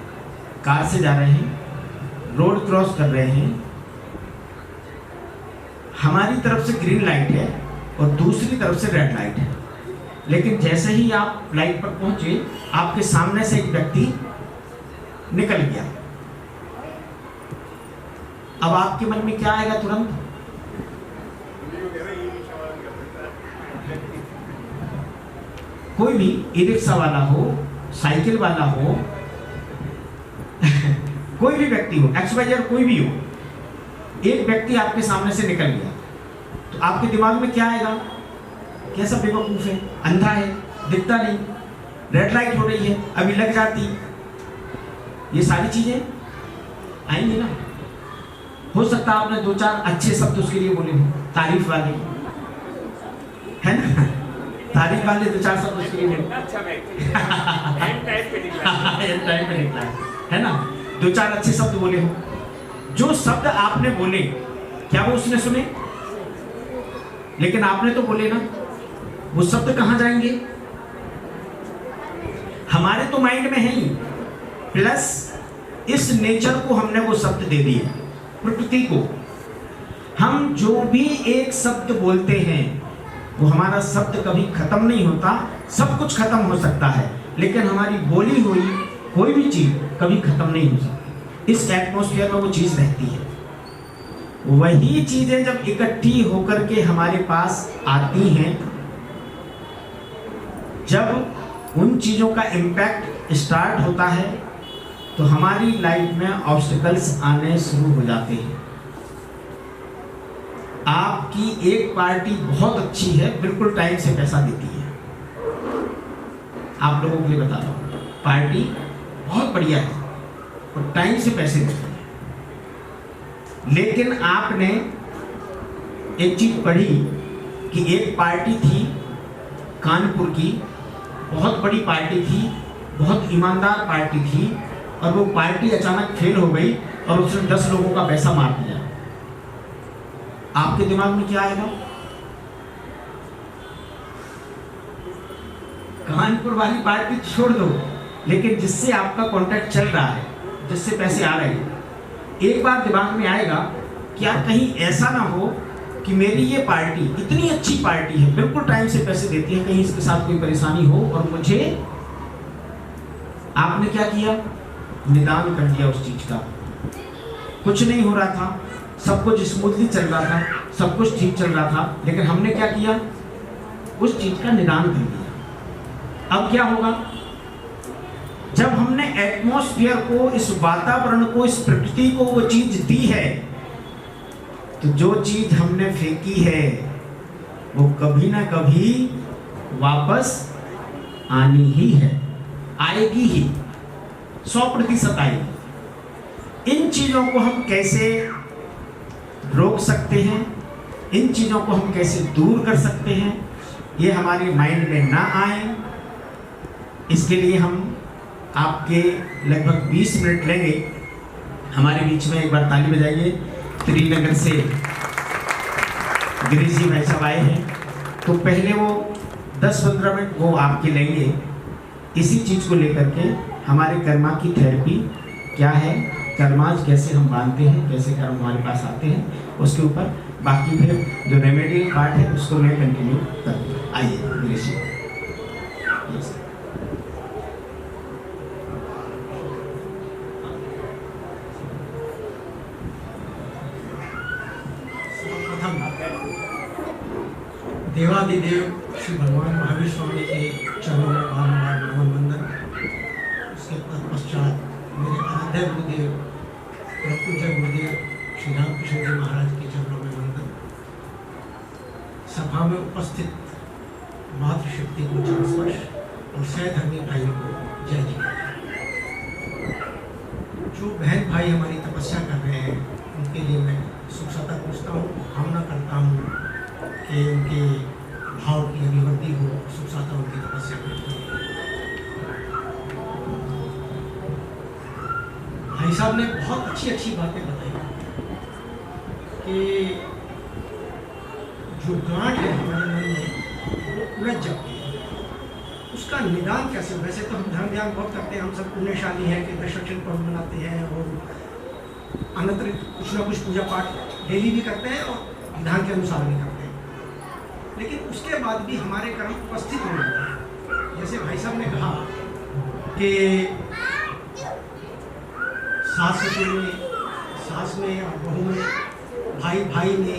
कार से जा रहे हैं, रोड क्रॉस कर रहे हैं, हमारी तरफ से ग्रीन लाइट है और दूसरी तरफ से रेड लाइट है, लेकिन जैसे ही आप लाइट पर पहुंचे, आपके सामने से एक व्यक्ति निकल गया। अब आपके मन में क्या आएगा तुरंत? कोई भी ई रिक्शा वाला हो, साइकिल वाला हो, कोई भी व्यक्ति हो, XYZ कोई भी हो, एक व्यक्ति आपके सामने से निकल गया, तो आपके दिमाग में क्या आएगा? कैसा बेवकूफ है, अंधा है, दिखता नहीं, रेड लाइट हो रही है, अभी लग जाती, ये सारी चीजें आएंगी ना। हो सकता है आपने दो चार अच्छे शब्द उसके लिए बोले हो, तारीफ वाले, है ना, तारीफ वाले दो चार शब्द उसके लिए निकला है ना, दो चार अच्छे शब्द बोले हो। जो शब्द आपने बोले, क्या वो उसने सुने? लेकिन आपने तो बोले ना, वो शब्द कहाँ जाएंगे? हमारे तो माइंड में है ही, प्लस इस नेचर को हमने वो शब्द दे दिए, प्रकृति को। हम जो भी एक शब्द बोलते हैं, वो हमारा शब्द कभी खत्म नहीं होता, सब कुछ खत्म हो सकता है, लेकिन हमारी बोली हुई कोई भी चीज कभी खत्म नहीं हो सकती। इस एटमॉस्फेयर में वो चीज रहती है। वही चीजें जब इकट्ठी होकर के हमारे पास आती हैं, जब उन चीजों का इम्पैक्ट स्टार्ट होता है, तो हमारी लाइफ में ऑब्स्टिकल्स आने शुरू हो जाते हैं। आपकी एक पार्टी बहुत अच्छी है, बिल्कुल टाइम से पैसा देती है, आप लोगों के लिए बता रहा हूँ, पार्टी बहुत बढ़िया है और टाइम से पैसे देती है, लेकिन आपने एक चीज पढ़ी कि एक पार्टी थी कानपुर की, बहुत बड़ी पार्टी थी, बहुत ईमानदार पार्टी थी, और वो पार्टी अचानक फेल हो गई और उसने 10 लोगों का पैसा मार दिया। आपके दिमाग में क्या आएगा? कानपुर वाली पार्टी छोड़ दो, लेकिन जिससे आपका कॉन्ट्रैक्ट चल रहा है, जिससे पैसे आ रहे हैं, एक बार दिमाग में आएगा कि यार कहीं ऐसा ना हो कि मेरी ये पार्टी इतनी अच्छी पार्टी है, बिल्कुल टाइम से पैसे देती है, कहीं इसके साथ कोई परेशानी हो और मुझे। आपने क्या किया? निदान कर दिया उस चीज का। कुछ नहीं हो रहा था, सब कुछ स्मूथली चल रहा था, सब कुछ ठीक चल रहा था, लेकिन हमने क्या किया? उस चीज का निदान कर दिया। अब क्या होगा? जब हमने एटमॉस्फेयर को, इस वातावरण को, इस प्रकृति को वो चीज दी है, तो जो चीज हमने फेंकी है वो कभी ना कभी वापस आनी ही है, आएगी ही, 100% आएगी। इन चीजों को हम कैसे रोक सकते हैं, इन चीजों को हम कैसे दूर कर सकते हैं, ये हमारे माइंड में ना आए, इसके लिए हम आपके लगभग 20 मिनट लेंगे। हमारे बीच में एक बार ताली बजाइए। श्रीनगर से गिरीश जी भाई साहब आए हैं, तो पहले वो 10-15 मिनट वो आपके लेंगे इसी चीज़ को लेकर के, हमारे कर्मा की थेरेपी क्या है, कर्माज कैसे हम बांधते हैं, कैसे कर्म हमारे पास आते हैं, उसके ऊपर बाकी फिर जो रेमेडियल पार्ट है उसको मैं कंटिन्यू करूँगा। आइए गिरीश जी। देवादिदेव श्री भगवान महावीर स्वामी के चरणों में बारंबार नमन वंदन। उसके पश्चात मेरे आराध्य गुरुदेव पूज्य गुरुदेव श्री रामकृष्ण जी महाराज के चरणों में वंदन। सभा में उपस्थित मातृशक्ति को चरण स्पर्श और सहधर्मी भाइयों को जय जी। जो बहन भाई हमारी तपस्या कर रहे हैं उनके लिए मैं सुख सदा पूछता हूँ, कामना करता हूँ कि उनके भाव की अभिवृद्धि हो, सुख साता उनकी तपस्या करते हैं। भाई साहब ने बहुत अच्छी बातें बताई कि जो गांठ है हमारे मन में वो उलझ जाती है, उसका निदान कैसे हो। वैसे तो हम धर्म ध्यान बहुत करते हैं, हम सब पुण्यशाली हैं कि दशरक्षण पर्व मनाते हैं और अन्यत्र कुछ ना कुछ पूजा पाठ डेली भी करते हैं और विधान के अनुसार भी करते हैं, लेकिन उसके बाद भी हमारे कर्म उपस्थित हो जाते हैं। जैसे भाई साहब ने कहा कि सास ससुर में, सास में और बहू में, भाई भाई में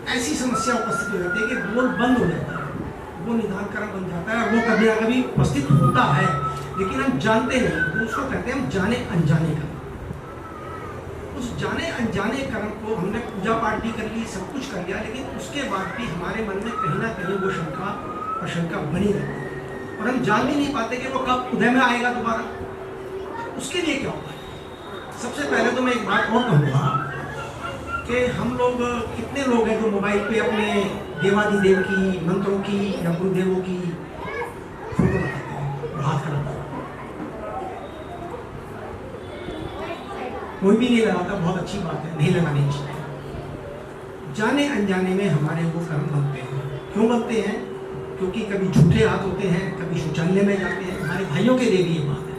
ऐसी समस्या उपस्थित हो जाती है कि बोल बंद हो जाता है, वो निदान कर्म बन जाता है और वो कभी ना कभी उपस्थित होता है, लेकिन हम जानते नहीं। वो उसको कहते हैं हम जाने अनजाने कर्म। उस जाने अनजाने कर्म को हमने पूजा पाठ भी कर ली, सब कुछ कर लिया, लेकिन उसके बाद भी हमारे मन में कहीं ना कहीं वो शंका और शंका बनी रहती है और हम जान भी नहीं पाते कि वो कब उदय में आएगा दोबारा। उसके लिए क्या होता है? सबसे पहले तो मैं एक बात और कहूँगा कि हम लोग कितने लोग हैं जो मोबाइल पे अपने देवादिदेव की, मंत्रों की या गुरुदेवों की फोटो लगाते हैं और हाथ कराते हैं। कोई भी नहीं लगाता, बहुत अच्छी बात है, नहीं लगानी चाहिए। जाने अनजाने में हमारे वो कर्म बनते हैं। क्यों बनते हैं? क्योंकि कभी झूठे हाथ होते हैं, कभी शौचालय में जाते हैं। हमारे भाइयों के लिए भी ये बात है,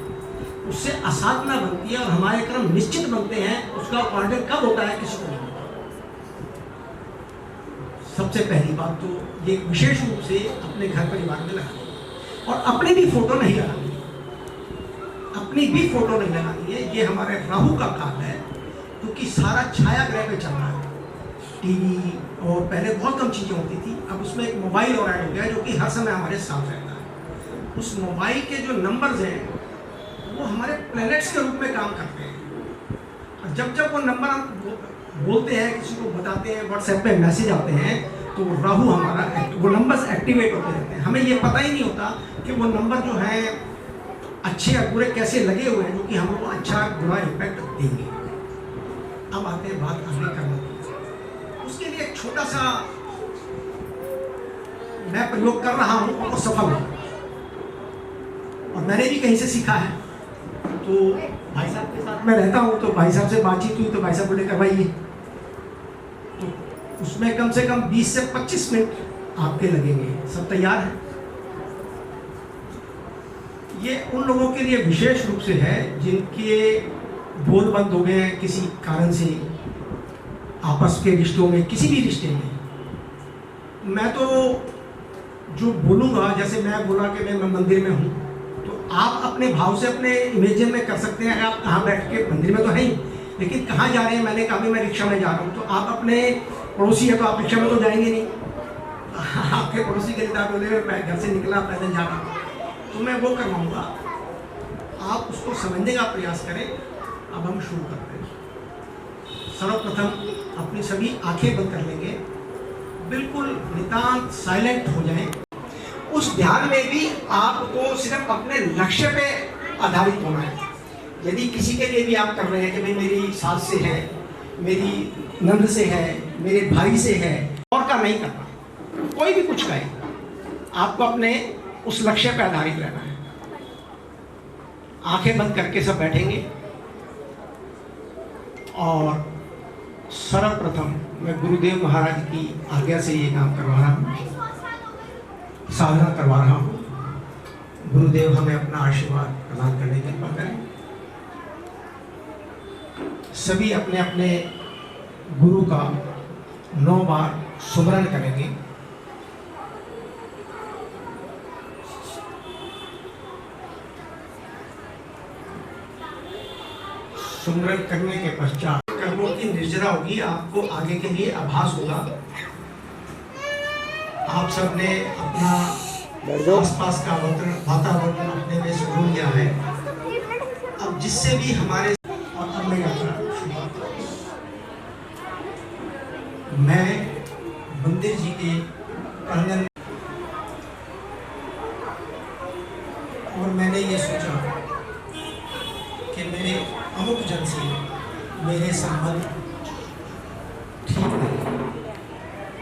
उससे असाधना बनती है और हमारे कर्म निश्चित बनते हैं। उसका ऑर्डर कब होता है किसी को नहीं होता। सबसे पहली बात तो ये विशेष रूप से अपने घर परिवार में लगानी और अपनी भी फोटो नहीं लगानी, अपनी भी फोटो नहीं लगानी है। ये हमारे राहु का काल है, क्योंकि सारा छाया ग्रह पे चल रहा है। टीवी और पहले बहुत कम चीज़ें होती थी, अब उसमें एक मोबाइल और ऐड हो गया जो कि हर समय हमारे साथ रहता है। उस मोबाइल के जो नंबर्स हैं वो हमारे प्लैनेट्स के रूप में काम करते हैं और जब जब वो नंबर हम बोलते हैं, किसी को बताते हैं, व्हाट्सएप पे मैसेज आते हैं, तो राहु हमारा वो नंबर्स एक्टिवेट होते रहते हैं। हमें ये पता ही नहीं होता कि वो नंबर जो है अच्छे या बुरे कैसे लगे हुए हैं, जो कि हमको अच्छा बुरा इम्पैक्ट देंगे। अब आते हैं बात आगे करने की। उसके लिए एक छोटा सा मैं प्रयोग कर रहा हूँ और सफल हूँ, और मैंने भी कहीं से सीखा है। तो भाई साहब के साथ मैं रहता हूँ, तो भाई साहब से बातचीत हुई तो भाई साहब बोले करवाइए। तो उसमें कम से कम 20 से 25 मिनट आपके लगेंगे। सब तैयार है? ये उन लोगों के लिए विशेष रूप से है जिनके बोध बंद हो गए हैं किसी कारण से, आपस के रिश्तों में, किसी भी रिश्ते में। मैं तो जो बोलूँगा, जैसे मैं बोला कि मैं मंदिर में हूँ, तो आप अपने भाव से अपने इमेजिन में कर सकते हैं। अगर आप कहाँ बैठ के, मंदिर में तो है ही, लेकिन कहाँ जा रहे हैं? मैंने कहा मैं रिक्शा में जा रहा हूँ, तो आप अपने पड़ोसी है तो आप रिक्शा में तो जाएंगे नहीं। आपके पड़ोसी के लिए बोले मैं घर से निकला, पैदल जा रहा हूँ, तो मैं वो करवाऊँगा। आप उसको समझने का प्रयास करें। अब हम शुरू करते हैं। सर्वप्रथम अपनी सभी आंखें बंद कर लेंगे, बिल्कुल नितांत साइलेंट हो जाएं। उस ध्यान में भी आपको सिर्फ अपने लक्ष्य पे आधारित होना है। यदि किसी के लिए भी आप कर रहे हैं कि भाई मेरी सास से है, मेरी नंद से है, मेरे भाई से है, और का नहीं करना। कोई भी कुछ कहे, आपको अपने उस लक्ष्य पर आधारित रहना है। आंखें बंद करके सब बैठेंगे और सर्वप्रथम मैं गुरुदेव महाराज की आज्ञा से ये काम करवा रहा हूँ, साधना करवा रहा हूँ। गुरुदेव हमें अपना आशीर्वाद प्रदान करने की कृपा करें। सभी अपने अपने गुरु का 9 बार सुमरन करेंगे। सुमरन करने के पश्चात कर्मों की निर्जरा होगी, आपको आगे के लिए आभास होगा। आप सब ने अपना आसपास का वातावरण अपने में सुन लिया है। अब जिससे भी हमारे और अब मैं यात्रा शुरुआत करूं। मैं मंदिर जी के प्रांगण और मैंने ये सोचा कि मेरे अमुक जन से मेरे संबंध ठीक नहीं,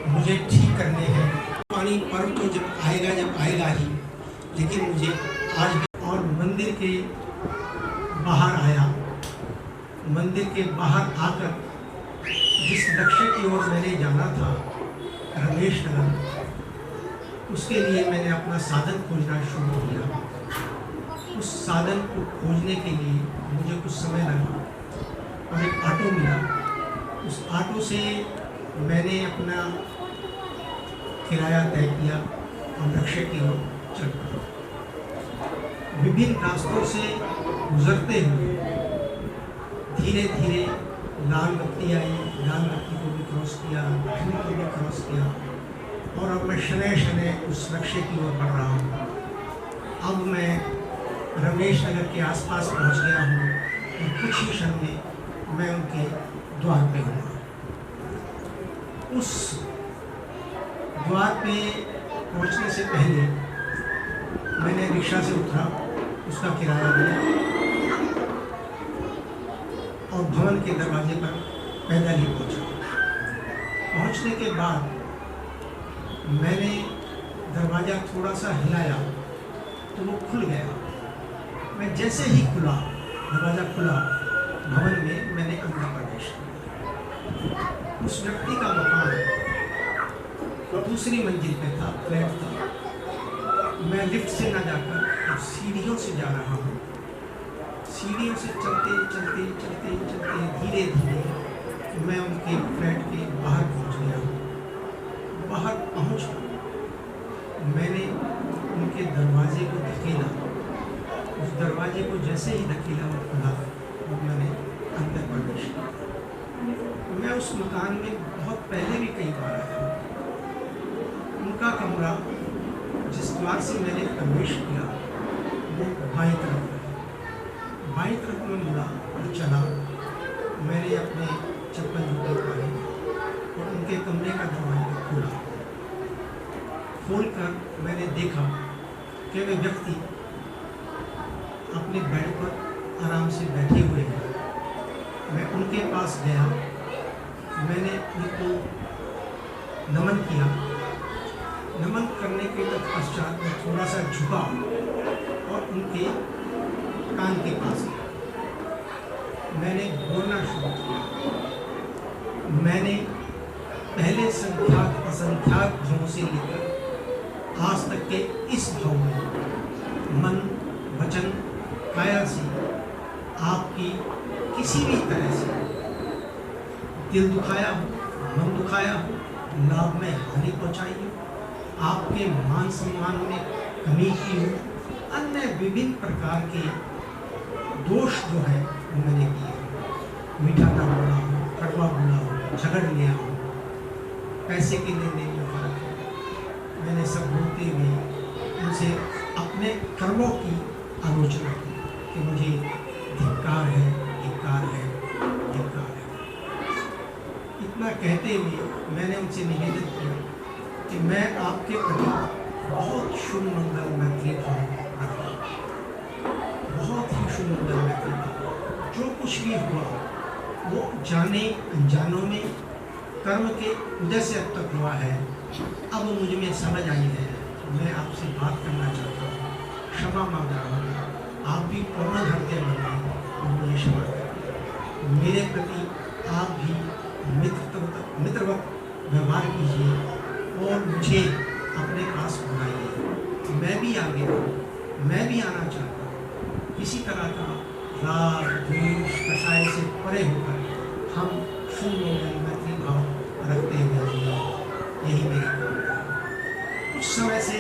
मुझे ठीक करने हैं। पानी पर्व तो जब आएगा ही, लेकिन मुझे आज भी और मंदिर के बाहर आया। मंदिर के बाहर आकर जिस लक्ष्य की ओर मैंने जाना था, रमेश नगर, उसके लिए मैंने अपना साधन खोजना शुरू किया। उस साधन को खोजने के लिए मुझे कुछ समय लगा और एक ऑटो मिला। उस ऑटो से मैंने अपना किराया तय किया और लक्ष्य की ओर चल पड़ा। विभिन्न रास्तों से गुजरते हुए धीरे धीरे लाल बत्ती आई, लाल बत्ती को भी क्रॉस किया, ग्रीन को भी क्रॉस किया और अब मैं शनय शनय उस लक्ष्य की ओर बढ़ रहा हूँ। अब मैं रमेश नगर के आसपास पहुँच गया हूँ और कुछ ही क्षण में मैं उनके द्वार पे हूँ। उस द्वार पे पहुँचने से पहले मैंने रिक्शा से उतरा, उसका किराया दिया और भवन के दरवाजे पर पैदल ही पहुँचा। पहुँचने के बाद मैंने दरवाज़ा थोड़ा सा हिलाया तो वो खुल गया। मैं जैसे ही दरवाज़ा खुला भवन में, मैंने अंदर प्रवेश किया। उस व्यक्ति का मकान दूसरी मंजिल पे था, फ्लैट था। मैं लिफ्ट से ना जाकर अब सीढ़ियों से जा रहा हूँ। सीढ़ियों से चलते चलते चलते चलते धीरे धीरे मैं उनके फ्लैट के बाहर पहुँच गया हूँ। बाहर पहुँच मैंने उनके दरवाजे को धकेला। उस दरवाजे को जैसे ही धकेला वो खुला और मैंने अंदर प्रवेश किया। मैं उस मकान में बहुत पहले भी कई बार आया हूँ। उनका कमरा जिस द्वार से मैंने प्रवेश किया वो बाईं तरफ है। बाईं तरफ में मुड़ा और चला। मैंने अपने चप्पल जूते उतारे और उनके कमरे का दरवाजा खोला। खोलकर मैंने देखा कि वे व्यक्ति अपने बेड पर आराम से बैठे हुए हैं। मैं उनके पास गया, मैंने उनको नमन किया। नमन करने के पश्चात मैं थोड़ा सा झुका और उनके कान के पास गया। मैंने बोलना शुरू किया। मैंने पहले संख्याक असंख्याक भावों से लेकर आज तक के इस भाव में मन, वचन, काया से आपकी किसी भी तरह से दिल दुखाया हो, मन दुखाया हो, लाभ में हानि पहुंचाई हो, आपके मान सम्मान में कमी की हो, अन्य विभिन्न प्रकार के दोष जो है वो मैंने किए। मीठा ना बोला हो, कड़वा बोला हो, झगड़ लिया हो, पैसे के लेने में फर्क है। मैंने सब बोलते हुए उनसे अपने कर्मों की आलोचना की कि मुझे धिक्कार है, धिक्कार है, धिक्कार है। इतना कहते हुए मैंने उनसे निवेदन किया कि मैं आपके प्रति बहुत शुभ मंगल मैत्री भाव रखता हूँ, बहुत ही शुभ मंगल मैत्री भाव। जो कुछ भी हुआ वो जाने अनजानों में कर्म के उदय से अब तक हुआ है। अब मुझ में समझ आई है मैं आपसे बात करना चाहता हूँ, क्षमा मांग रहा हूँ। आप भी कोमल हृदय बने और मुझे क्षमा करें। मेरे प्रति आप भी मित्रवत व्यवहार कीजिए और मुझे अपने पास बुलाइए। मैं भी आगे आऊँ, मैं भी आना चाहता हूँ। किसी तरह का राग द्वेष कषाय से परे होकर हम शून्य में मैत्री भाव रखते हुए जिए, यही मेरी कामना है। कुछ समय से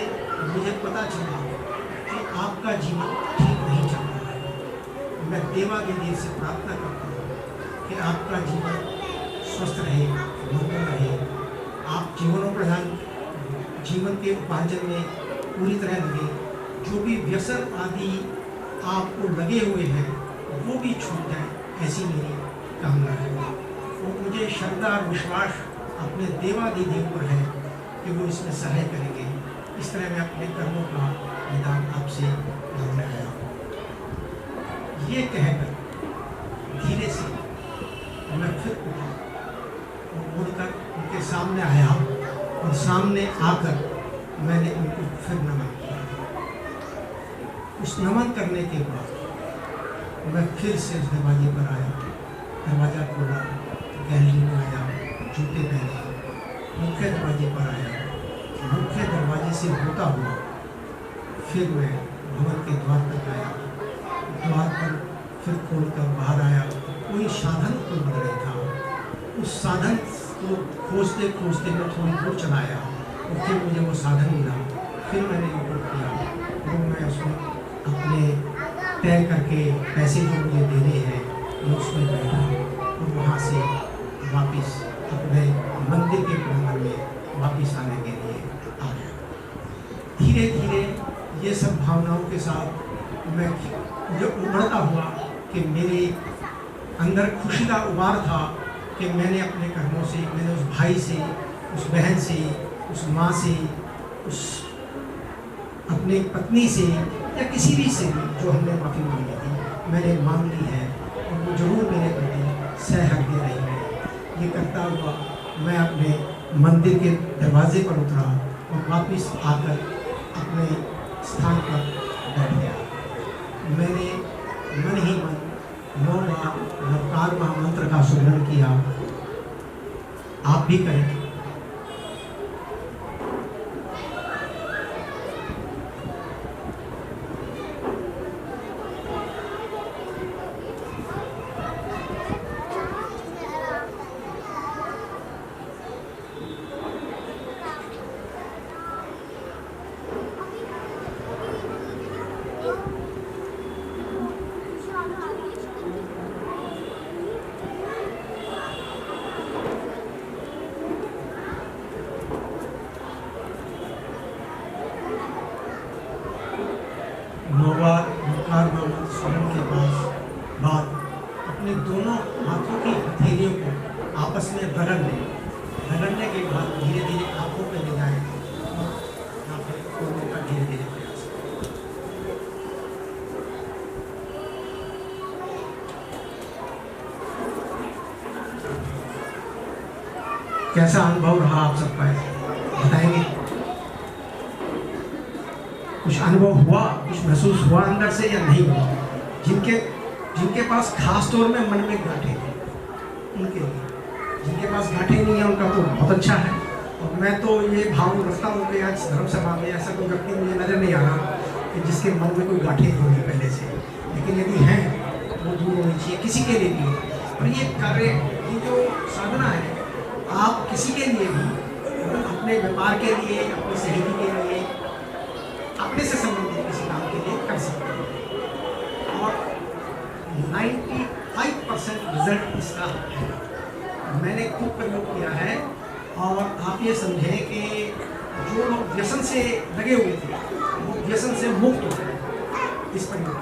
मुझे पता चला कि आपका जीवन ठीक नहीं चल रहा है। मैं देवादिदेव से प्रार्थना करता हूँ कि आपका जीवन स्वस्थ रहे, मंगल रहे। आप जीवनोपार्जन जीवन के उपार्जन में पूरी तरह लगे। जो भी व्यसन आदि आपको लगे हुए हैं वो भी छूट जाए, ऐसी मेरी कामना है। और मुझे श्रद्धा और विश्वास अपने देवादिदेव पर है कि वो इसमें सहाय करेंगे। इस तरह मैं अपने कर्मों का निदान आपसे मांगने आया हूँ। ये कहकर धीरे से मैं फिर उठा और मुड़कर उनके सामने आया और सामने आकर मैंने उनको फिर नमन किया। उस नमन करने के बाद मैं फिर से उस दरवाजे पर आया, दरवाज़ा खोला, गैलरी में आया, जूते पहने, मुख्य दरवाजे पर आया। मुख्य दरवाजे से होता हुआ फिर मैं भवन के द्वार तक आया। द्वार पर फिर खोलकर बाहर आया। कोई साधन उपलब्ध नहीं था। उस साधन को खोजते खोजते मैं थोड़ी दूर चलाया और फिर मुझे वो साधन मिला। फिर मैंने ऊपर किया और मैं उसमें अपने तय करके पैसे जो मुझे देने हैं मैं उसमें बैठा और वहाँ से वापस अपने मंदिर के प्रांगण में वापस आने के लिए आ गया। धीरे धीरे ये सब भावनाओं के साथ मैं जो उभरता हुआ कि मेरे अंदर खुशी का उबार था कि मैंने अपने कर्मों से, मैंने उस भाई से, उस बहन से, उस माँ से, उस अपने पत्नी से या किसी भी से भी जो हमने माफ़ी मांगी थी मैंने मांग ली है और वो जरूर मेरे प्रति सहृदय रही है। ये करता हुआ मैं अपने मंदिर के दरवाजे पर उतरा और वापस आकर अपने स्थान पर बैठ गया। मैंने मन ही मन 9 बार नवकार महामंत्र का सुमिरन किया। आप भी करें। के बाद अपने दोनों हाथों की हथेलियों को आपस में रगड़ने के बाद धीरे धीरे आंखों पे ले जाए और यहाँ पे खोलने का धीरे धीरे प्रयास कैसा अनुभव रहा आप सबका बताएंगे? कुछ अनुभव हुआ, कुछ महसूस हुआ अंदर से या नहीं हुआ? जिनके पास खास तौर में मन में गांठें हैं उनके लिए, जिनके पास गांठें नहीं है उनका तो बहुत अच्छा है। और मैं तो ये भाव रखता हूँ कि आज धर्म सभा में ऐसा कोई व्यक्ति मुझे नजर नहीं आ रहा कि जिसके मन में कोई गांठें होंगी पहले से, लेकिन यदि हैं वो दूर होनी चाहिए किसी के लिए भी। और ये कार्य, ये जो साधना है, आप किसी के लिए भी, अपने व्यापार के लिए, अपनी सहेली के लिए, अपने से संबंधित किसी काम के लिए कर सकते हैं। और 95% रिजल्ट इसका है। मैंने खुद प्रयोग किया है और आप ये समझें कि जो लोग व्यसन से लगे हुए थे वो व्यसन से मुक्त हो गए इस प्रयोग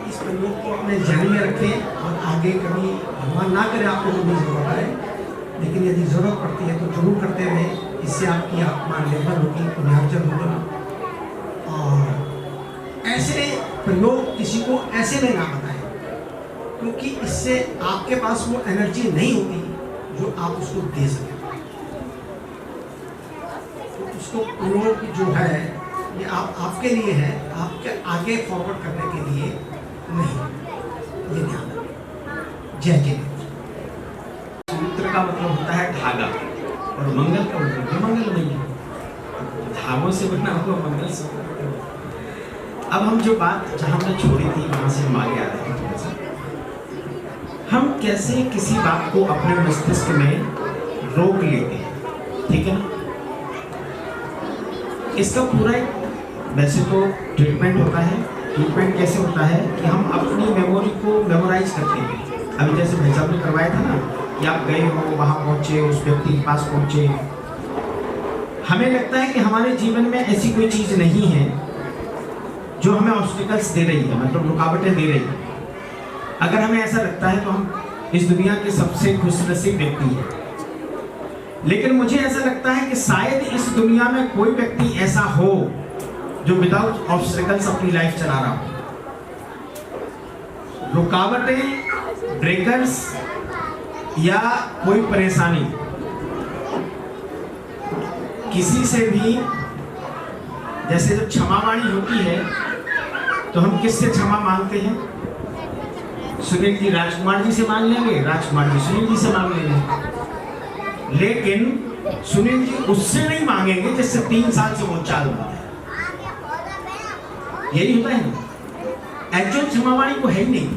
इस प्रयोग को अपने ध्यान में रखें। और आगे कभी भगवान ना करे आपको जो भी जरूरत है, लेकिन यदि जरूरत पड़ती है तो जरूर करते रहें। इससे आपकी आत्मा निर्भर होगी, पुण्यार्जन होगा। और ऐसे प्रयोग किसी को ऐसे में ना बताएं, क्योंकि इससे आपके पास वो एनर्जी नहीं होती जो आप उसको दे सकें। इसको प्रयोग जो है ये आपके लिए है, आपके आगे फॉरवर्ड करने के लिए नहीं, ये ध्यान रखें। जय जय। सूत्र का मतलब होता है धागा और मंगल का मतलब मंगलमय है, धागों से बना हुआ मंगल सूत्र। अब हम जो बात जहाँ हमने छोड़ी थी वहाँ से हम आगे आ रहे हैं थोड़ा सा। हम कैसे किसी बात को अपने मस्तिष्क में रोक लेते हैं, ठीक है ना। इसका पूरा वैसे तो ट्रीटमेंट होता है। ट्रीटमेंट कैसे होता है कि हम अपनी मेमोरी को मेमोराइज करते हैं। अभी जैसे भाई साहब ने करवाया था ना कि आप गए हो, वहाँ पहुँचे, उस व्यक्ति के पास पहुँचे, हमें लगता है कि हमारे जीवन में ऐसी कोई चीज़ नहीं है जो हमें ऑब्स्टिकल्स दे रही है, मतलब रुकावटें दे रही है। अगर हमें ऐसा लगता है तो हम इस दुनिया के सबसे खुशनसीब व्यक्ति हैं। लेकिन मुझे ऐसा लगता है कि शायद इस दुनिया में कोई व्यक्ति ऐसा हो जो विदाउट ऑब्स्टिकल्स अपनी लाइफ चला रहा हो। रुकावटें, ब्रेकर्स या कोई परेशानी किसी से भी, जैसे जब क्षमावाणी होती है तो हम किससे क्षमा मांगते हैं? सुनील जी राजकुमार जी से मांग लेंगे, राजकुमार जी सुनील जी से मांग लेंगे। लेकिन सुनील जी उससे नहीं मांगेंगे जिससे 3 साल से वो चाल रहा है। यही होता है ना। एक्चुअल क्षमावाणी को है ही नहीं।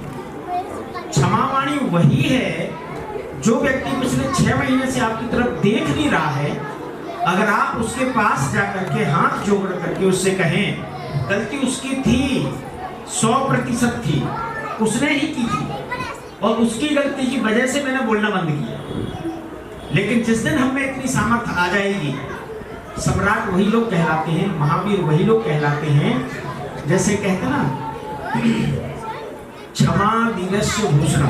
क्षमावाणी वही है जो व्यक्ति पिछले 6 महीने से आपकी तरफ देख नहीं रहा है। अगर आप उसके पास जाकर के हाथ जोड़ करके उससे कहें, गलती उसकी थी, 100% थी, उसने ही की थी और उसकी गलती की वजह से मैंने बोलना बंद किया। लेकिन जिस दिन हम में इतनी सामर्थ्य आ जाएगी, सम्राट वही लोग कहलाते हैं, महावीर वही लोग कहलाते हैं, जैसे कहते ना क्षमा वीरस्य भूषणम,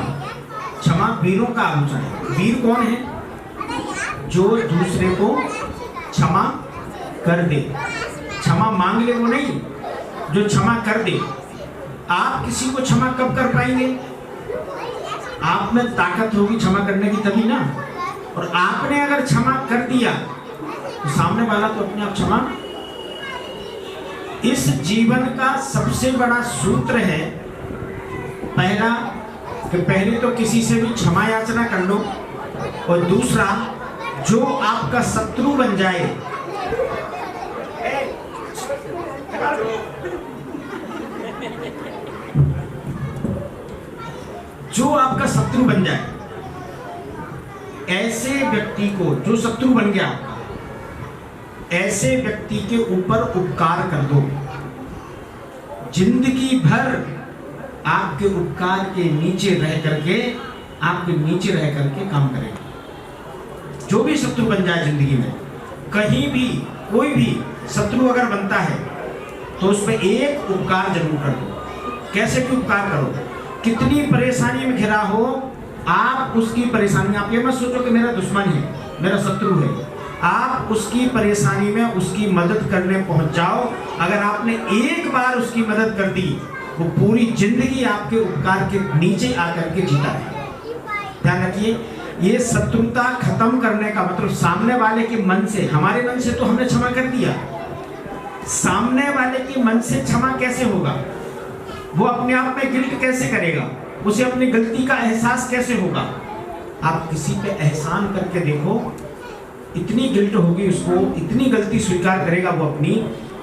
क्षमा वीरों का आभूषण है। वीर कौन है? जो दूसरे को क्षमा कर दे, क्षमा मांग ले वो नहीं, जो क्षमा कर दे। आप किसी को क्षमा कब कर पाएंगे? आप में ताकत होगी क्षमा करने की तभी ना। और आपने अगर क्षमा कर दिया तो सामने वाला तो अपने आप क्षमा। इस जीवन का सबसे बड़ा सूत्र है पहला कि पहले तो किसी से भी क्षमा याचना कर लो, और दूसरा जो आपका शत्रु बन जाए, जो आपका शत्रु बन जाए, ऐसे व्यक्ति को, जो शत्रु बन गया आपका, ऐसे व्यक्ति के ऊपर उपकार कर दो। जिंदगी भर आपके उपकार के नीचे रह करके, आपके नीचे रह करके काम करेगा। जो भी शत्रु बन जाए जिंदगी में, कहीं भी कोई भी शत्रु अगर बनता है तो उस पर एक उपकार जरूर कर दो। कैसे कि उपकार करो? कितनी परेशानी में घिरा हो, आप उसकी परेशानी, आप ये मत सोचो कि मेरा दुश्मन है, मेरा शत्रु है। आप उसकी परेशानी में उसकी मदद करने पहुंच जाओ। अगर आपने एक बार उसकी मदद कर दी, वो पूरी जिंदगी आपके उपकार के नीचे आकर के जीता है। ध्यान रखिए, ये शत्रुता खत्म करने का मतलब सामने वाले के मन से, हमारे मन से तो हमने क्षमा कर दिया, सामने वाले के मन से क्षमा कैसे होगा? वो अपने आप में गिल्ट कैसे करेगा? उसे अपनी गलती का एहसास कैसे होगा? आप किसी पे एहसान करके देखो, इतनी गिल्ट होगी उसको, इतनी गलती स्वीकार करेगा वो अपनी।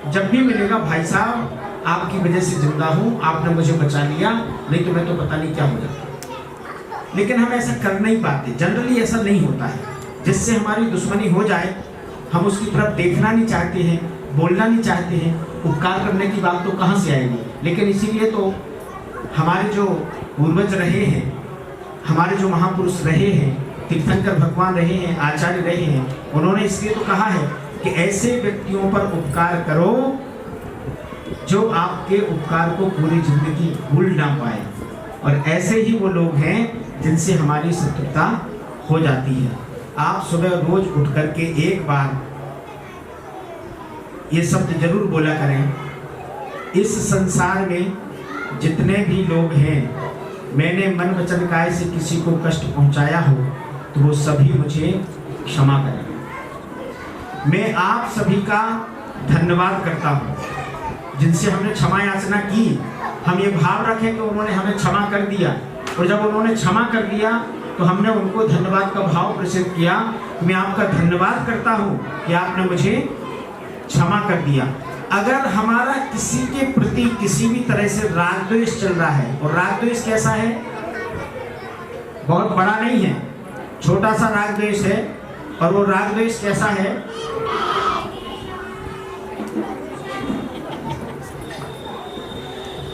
जब भी मिलेगा, भाई साहब आपकी वजह से जिंदा हूँ, आपने मुझे बचा लिया, नहीं तो मैं तो पता नहीं क्या हो जाता। लेकिन हम ऐसा कर नहीं पाते, जनरली ऐसा नहीं होता है। जिससे हमारी दुश्मनी हो जाए, हम उसकी तरफ देखना नहीं चाहते हैं, बोलना नहीं चाहते हैं, उपकार करने की बात तो कहाँ से आएगी? लेकिन इसीलिए तो हमारे जो पूर्वज रहे हैं, हमारे जो महापुरुष रहे हैं, तीर्थंकर भगवान रहे हैं, आचार्य रहे हैं, उन्होंने इसलिए तो कहा है कि ऐसे व्यक्तियों पर उपकार करो जो आपके उपकार को पूरी जिंदगी भूल ना पाए। और ऐसे ही वो लोग हैं जिनसे हमारी शत्रुता हो जाती है। आप सुबह रोज उठ करके एक बार ये शब्द जरूर बोला करें, इस संसार में जितने भी लोग हैं, मैंने मन वचन काया से किसी को कष्ट पहुंचाया हो तो वो सभी मुझे क्षमा करें। मैं आप सभी का धन्यवाद करता हूँ जिनसे हमने क्षमा याचना की। हम ये भाव रखें कि उन्होंने हमें क्षमा कर दिया, और जब उन्होंने क्षमा कर दिया तो हमने उनको धन्यवाद का भाव प्रकट किया। मैं आपका धन्यवाद करता हूँ कि आपने मुझे क्षमा कर दिया। अगर हमारा किसी के प्रति किसी भी तरह से राग द्वेष चल रहा है, और राग द्वेष कैसा है, बहुत बड़ा नहीं है, छोटा सा राग द्वेष है, और वो राग द्वेष कैसा है,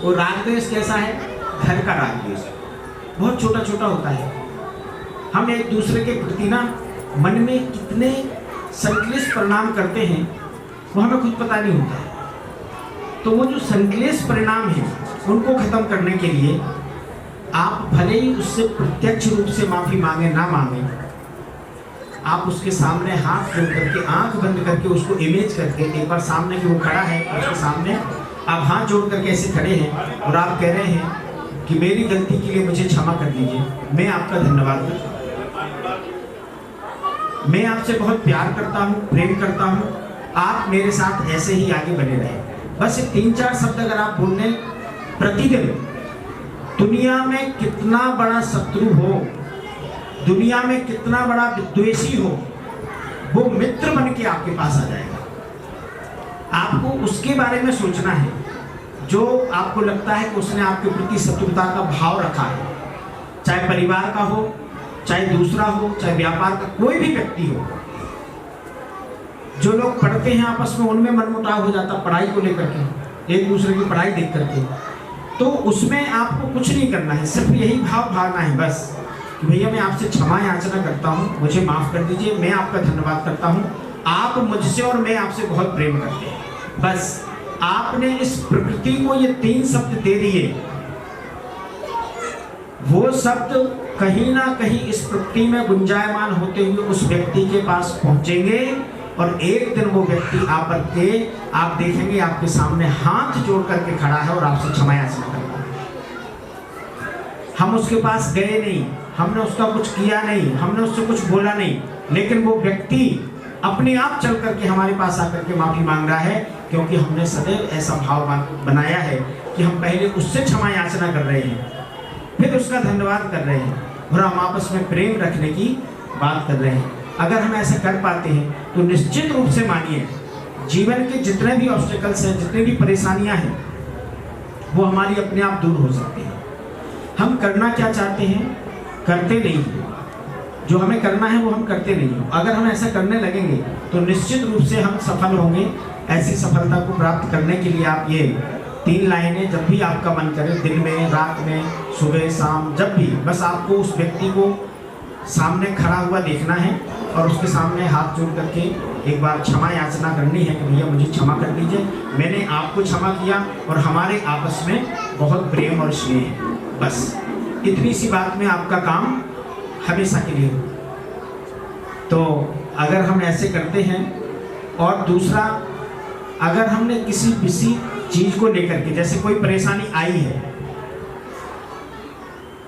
वो राग द्वेष कैसा है, घर का राग द्वेष बहुत छोटा छोटा होता है। हम एक दूसरे के प्रति ना मन में कितने संक्लिष्ट परिणाम करते हैं वो हमें खुद पता नहीं होता। तो वो जो संक्लिष्ट परिणाम है उनको खत्म करने के लिए आप भले ही उससे प्रत्यक्ष रूप से माफी मांगे ना मांगे, आप उसके सामने हाथ जोड़ करके आंख बंद करके उसको इमेज करके एक बार सामने कि वो खड़ा है, उसके सामने आप हाथ जोड़ करके ऐसे खड़े हैं और आप कह रहे हैं कि मेरी गलती के लिए मुझे क्षमा कर दीजिए, मैं आपका धन्यवाद करता हूँ, मैं आपसे बहुत प्यार करता हूँ, प्रेम करता हूँ, आप मेरे साथ ऐसे ही आगे बने रहे। बस ये 3-4 शब्द अगर आप बोलने प्रतिदिन, दुनिया में कितना बड़ा शत्रु हो, दुनिया में कितना बड़ा विद्वेषी हो, वो मित्र बन के आपके पास आ जाएगा। आपको उसके बारे में सोचना है जो आपको लगता है कि उसने आपके प्रति शत्रुता का भाव रखा है, चाहे परिवार का हो, चाहे दूसरा हो, चाहे व्यापार का कोई भी व्यक्ति हो। जो लोग पढ़ते हैं आपस में उनमें मनमुटाव हो जाता पढ़ाई को लेकर के, एक दूसरे की पढ़ाई देख करके, तो उसमें आपको कुछ नहीं करना है, सिर्फ यही भाव भावना है बस कि भैया मैं आपसे क्षमा याचना करता हूँ, मुझे माफ कर दीजिए, मैं आपका धन्यवाद करता हूँ, आप मुझसे और मैं आपसे बहुत प्रेम करते हैं। बस आपने इस प्रकृति को ये 3 शब्द दे दिए, वो शब्द कहीं ना कहीं इस प्रकृति में गुंजायमान होते हुए उस व्यक्ति के पास पहुंचेंगे, और एक दिन वो व्यक्ति आकर के आप देखेंगे आपके सामने हाथ जोड़ करके खड़ा है और आपसे क्षमा याचना कर रहा है। हम उसके पास गए नहीं, हमने उसका कुछ किया नहीं, हमने उससे कुछ बोला नहीं, लेकिन वो व्यक्ति अपने आप चल करके हमारे पास आकर के माफी मांग रहा है, क्योंकि हमने सदैव ऐसा भाव बनाया है कि हम पहले उससे क्षमा याचना कर रहे हैं, फिर उसका धन्यवाद कर रहे हैं, और हम आपस में प्रेम रखने की बात कर रहे हैं। अगर हम ऐसा कर पाते हैं तो निश्चित रूप से मानिए जीवन के जितने भी ऑब्स्टेकल्स हैं, जितनी भी परेशानियां हैं, वो हमारी अपने आप दूर हो सकती हैं। हम करना क्या चाहते हैं करते नहीं हैं, जो हमें करना है वो हम करते नहीं हैं। अगर हम ऐसा करने लगेंगे तो निश्चित रूप से हम सफल होंगे। ऐसी सफलता को प्राप्त करने के लिए आप ये 3 लाइनें जब भी आपका मन करे, दिन में, रात में, सुबह शाम, जब भी, बस आपको उस व्यक्ति को सामने खड़ा हुआ देखना है और उसके सामने हाथ जोड़ करके एक बार क्षमा याचना करनी है कि भैया मुझे क्षमा कर दीजिए, मैंने आपको क्षमा किया और हमारे आपस में बहुत प्रेम और स्नेह है। बस इतनी सी बात में आपका काम हमेशा के लिए हो। तो अगर हम ऐसे करते हैं, और दूसरा, अगर हमने किसी चीज को लेकर के, जैसे कोई परेशानी आई है,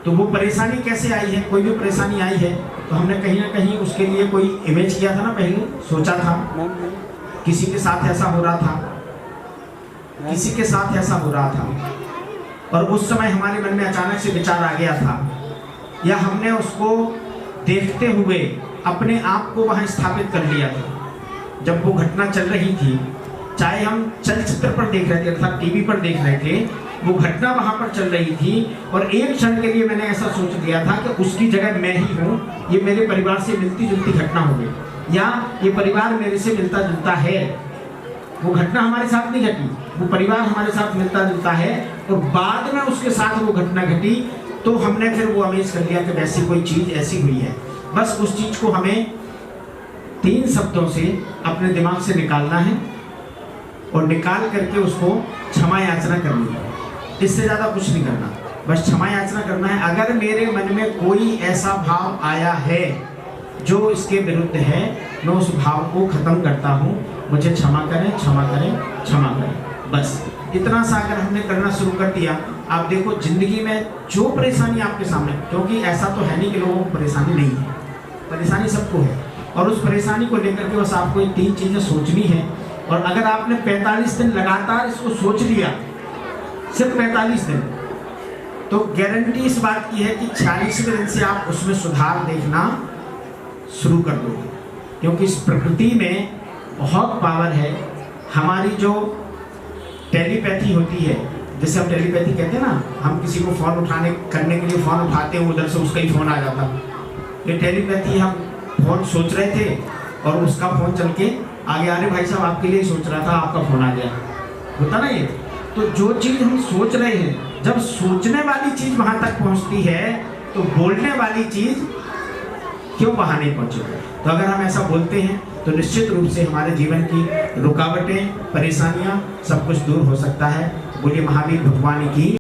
तो वो परेशानी कैसे आई है, कोई भी परेशानी आई है तो हमने कहीं ना कहीं उसके लिए कोई इमेज किया था ना, पहले सोचा था, किसी के साथ ऐसा हो रहा था, किसी के साथ ऐसा हो रहा था, और उस समय हमारे मन में अचानक से विचार आ गया था, या हमने उसको देखते हुए अपने आप को वहाँ स्थापित कर लिया था। जब वो घटना चल रही थी, चाहे हम चलचित्र पर देख रहे थे अर्थात टीवी पर देख रहे थे, वो घटना वहाँ पर चल रही थी, और एक क्षण के लिए मैंने ऐसा सोच लिया था कि उसकी जगह मैं ही हूँ, ये मेरे परिवार से मिलती जुलती घटना हो गई, या ये परिवार मेरे से मिलता जुलता है। वो घटना हमारे साथ नहीं घटी, वो परिवार हमारे साथ मिलता जुलता है, और बाद में उसके साथ वो घटना घटी तो हमने फिर वो अमेज कर लिया कि वैसी कोई चीज़ ऐसी हुई है। बस उस चीज़ को हमें 3 शब्दों से अपने दिमाग से निकालना है, और निकाल करके उसको क्षमा याचना करनी है। इससे ज़्यादा कुछ नहीं करना, बस क्षमा याचना करना है। अगर मेरे मन में कोई ऐसा भाव आया है जो इसके विरुद्ध है, मैं उस भाव को खत्म करता हूँ, मुझे क्षमा करें, क्षमा करें, क्षमा करें। बस इतना सा अगर हमने करना शुरू कर दिया, आप देखो जिंदगी में जो परेशानी आपके सामने, क्योंकि ऐसा तो है नहीं कि लोगों को परेशानी नहीं है, परेशानी सबको है, और उस परेशानी को लेकर के बस आपको ये 3 चीज़ें सोचनी है। और अगर आपने 45 दिन लगातार इसको सोच लिया, सिर्फ 45 दिन, तो गारंटी इस बात की है कि 46वें दिन से आप उसमें सुधार देखना शुरू कर दोगे। क्योंकि इस प्रकृति में बहुत पावर है। हमारी जो टेलीपैथी होती है, जैसे हम टेलीपैथी कहते हैं ना, हम किसी को फ़ोन करने के लिए फ़ोन उठाते हैं, उधर से उसका ही फ़ोन आ जाता। ये टेलीपैथी, हम फ़ोन सोच रहे थे और उसका फ़ोन चल के आगे, अरे भाई साहब आपके लिए सोच रहा था, आपका फ़ोन आ गया, होता ना ये। तो जो चीज़ हम सोच रहे हैं, जब सोचने वाली चीज़ वहाँ तक पहुँचती है तो बोलने वाली चीज़ क्यों वहाँ नहीं पहुँचेगी। तो अगर हम ऐसा बोलते हैं तो निश्चित रूप से हमारे जीवन की रुकावटें, परेशानियाँ, सब कुछ दूर हो सकता है। बोलिए महावीर भगवान की।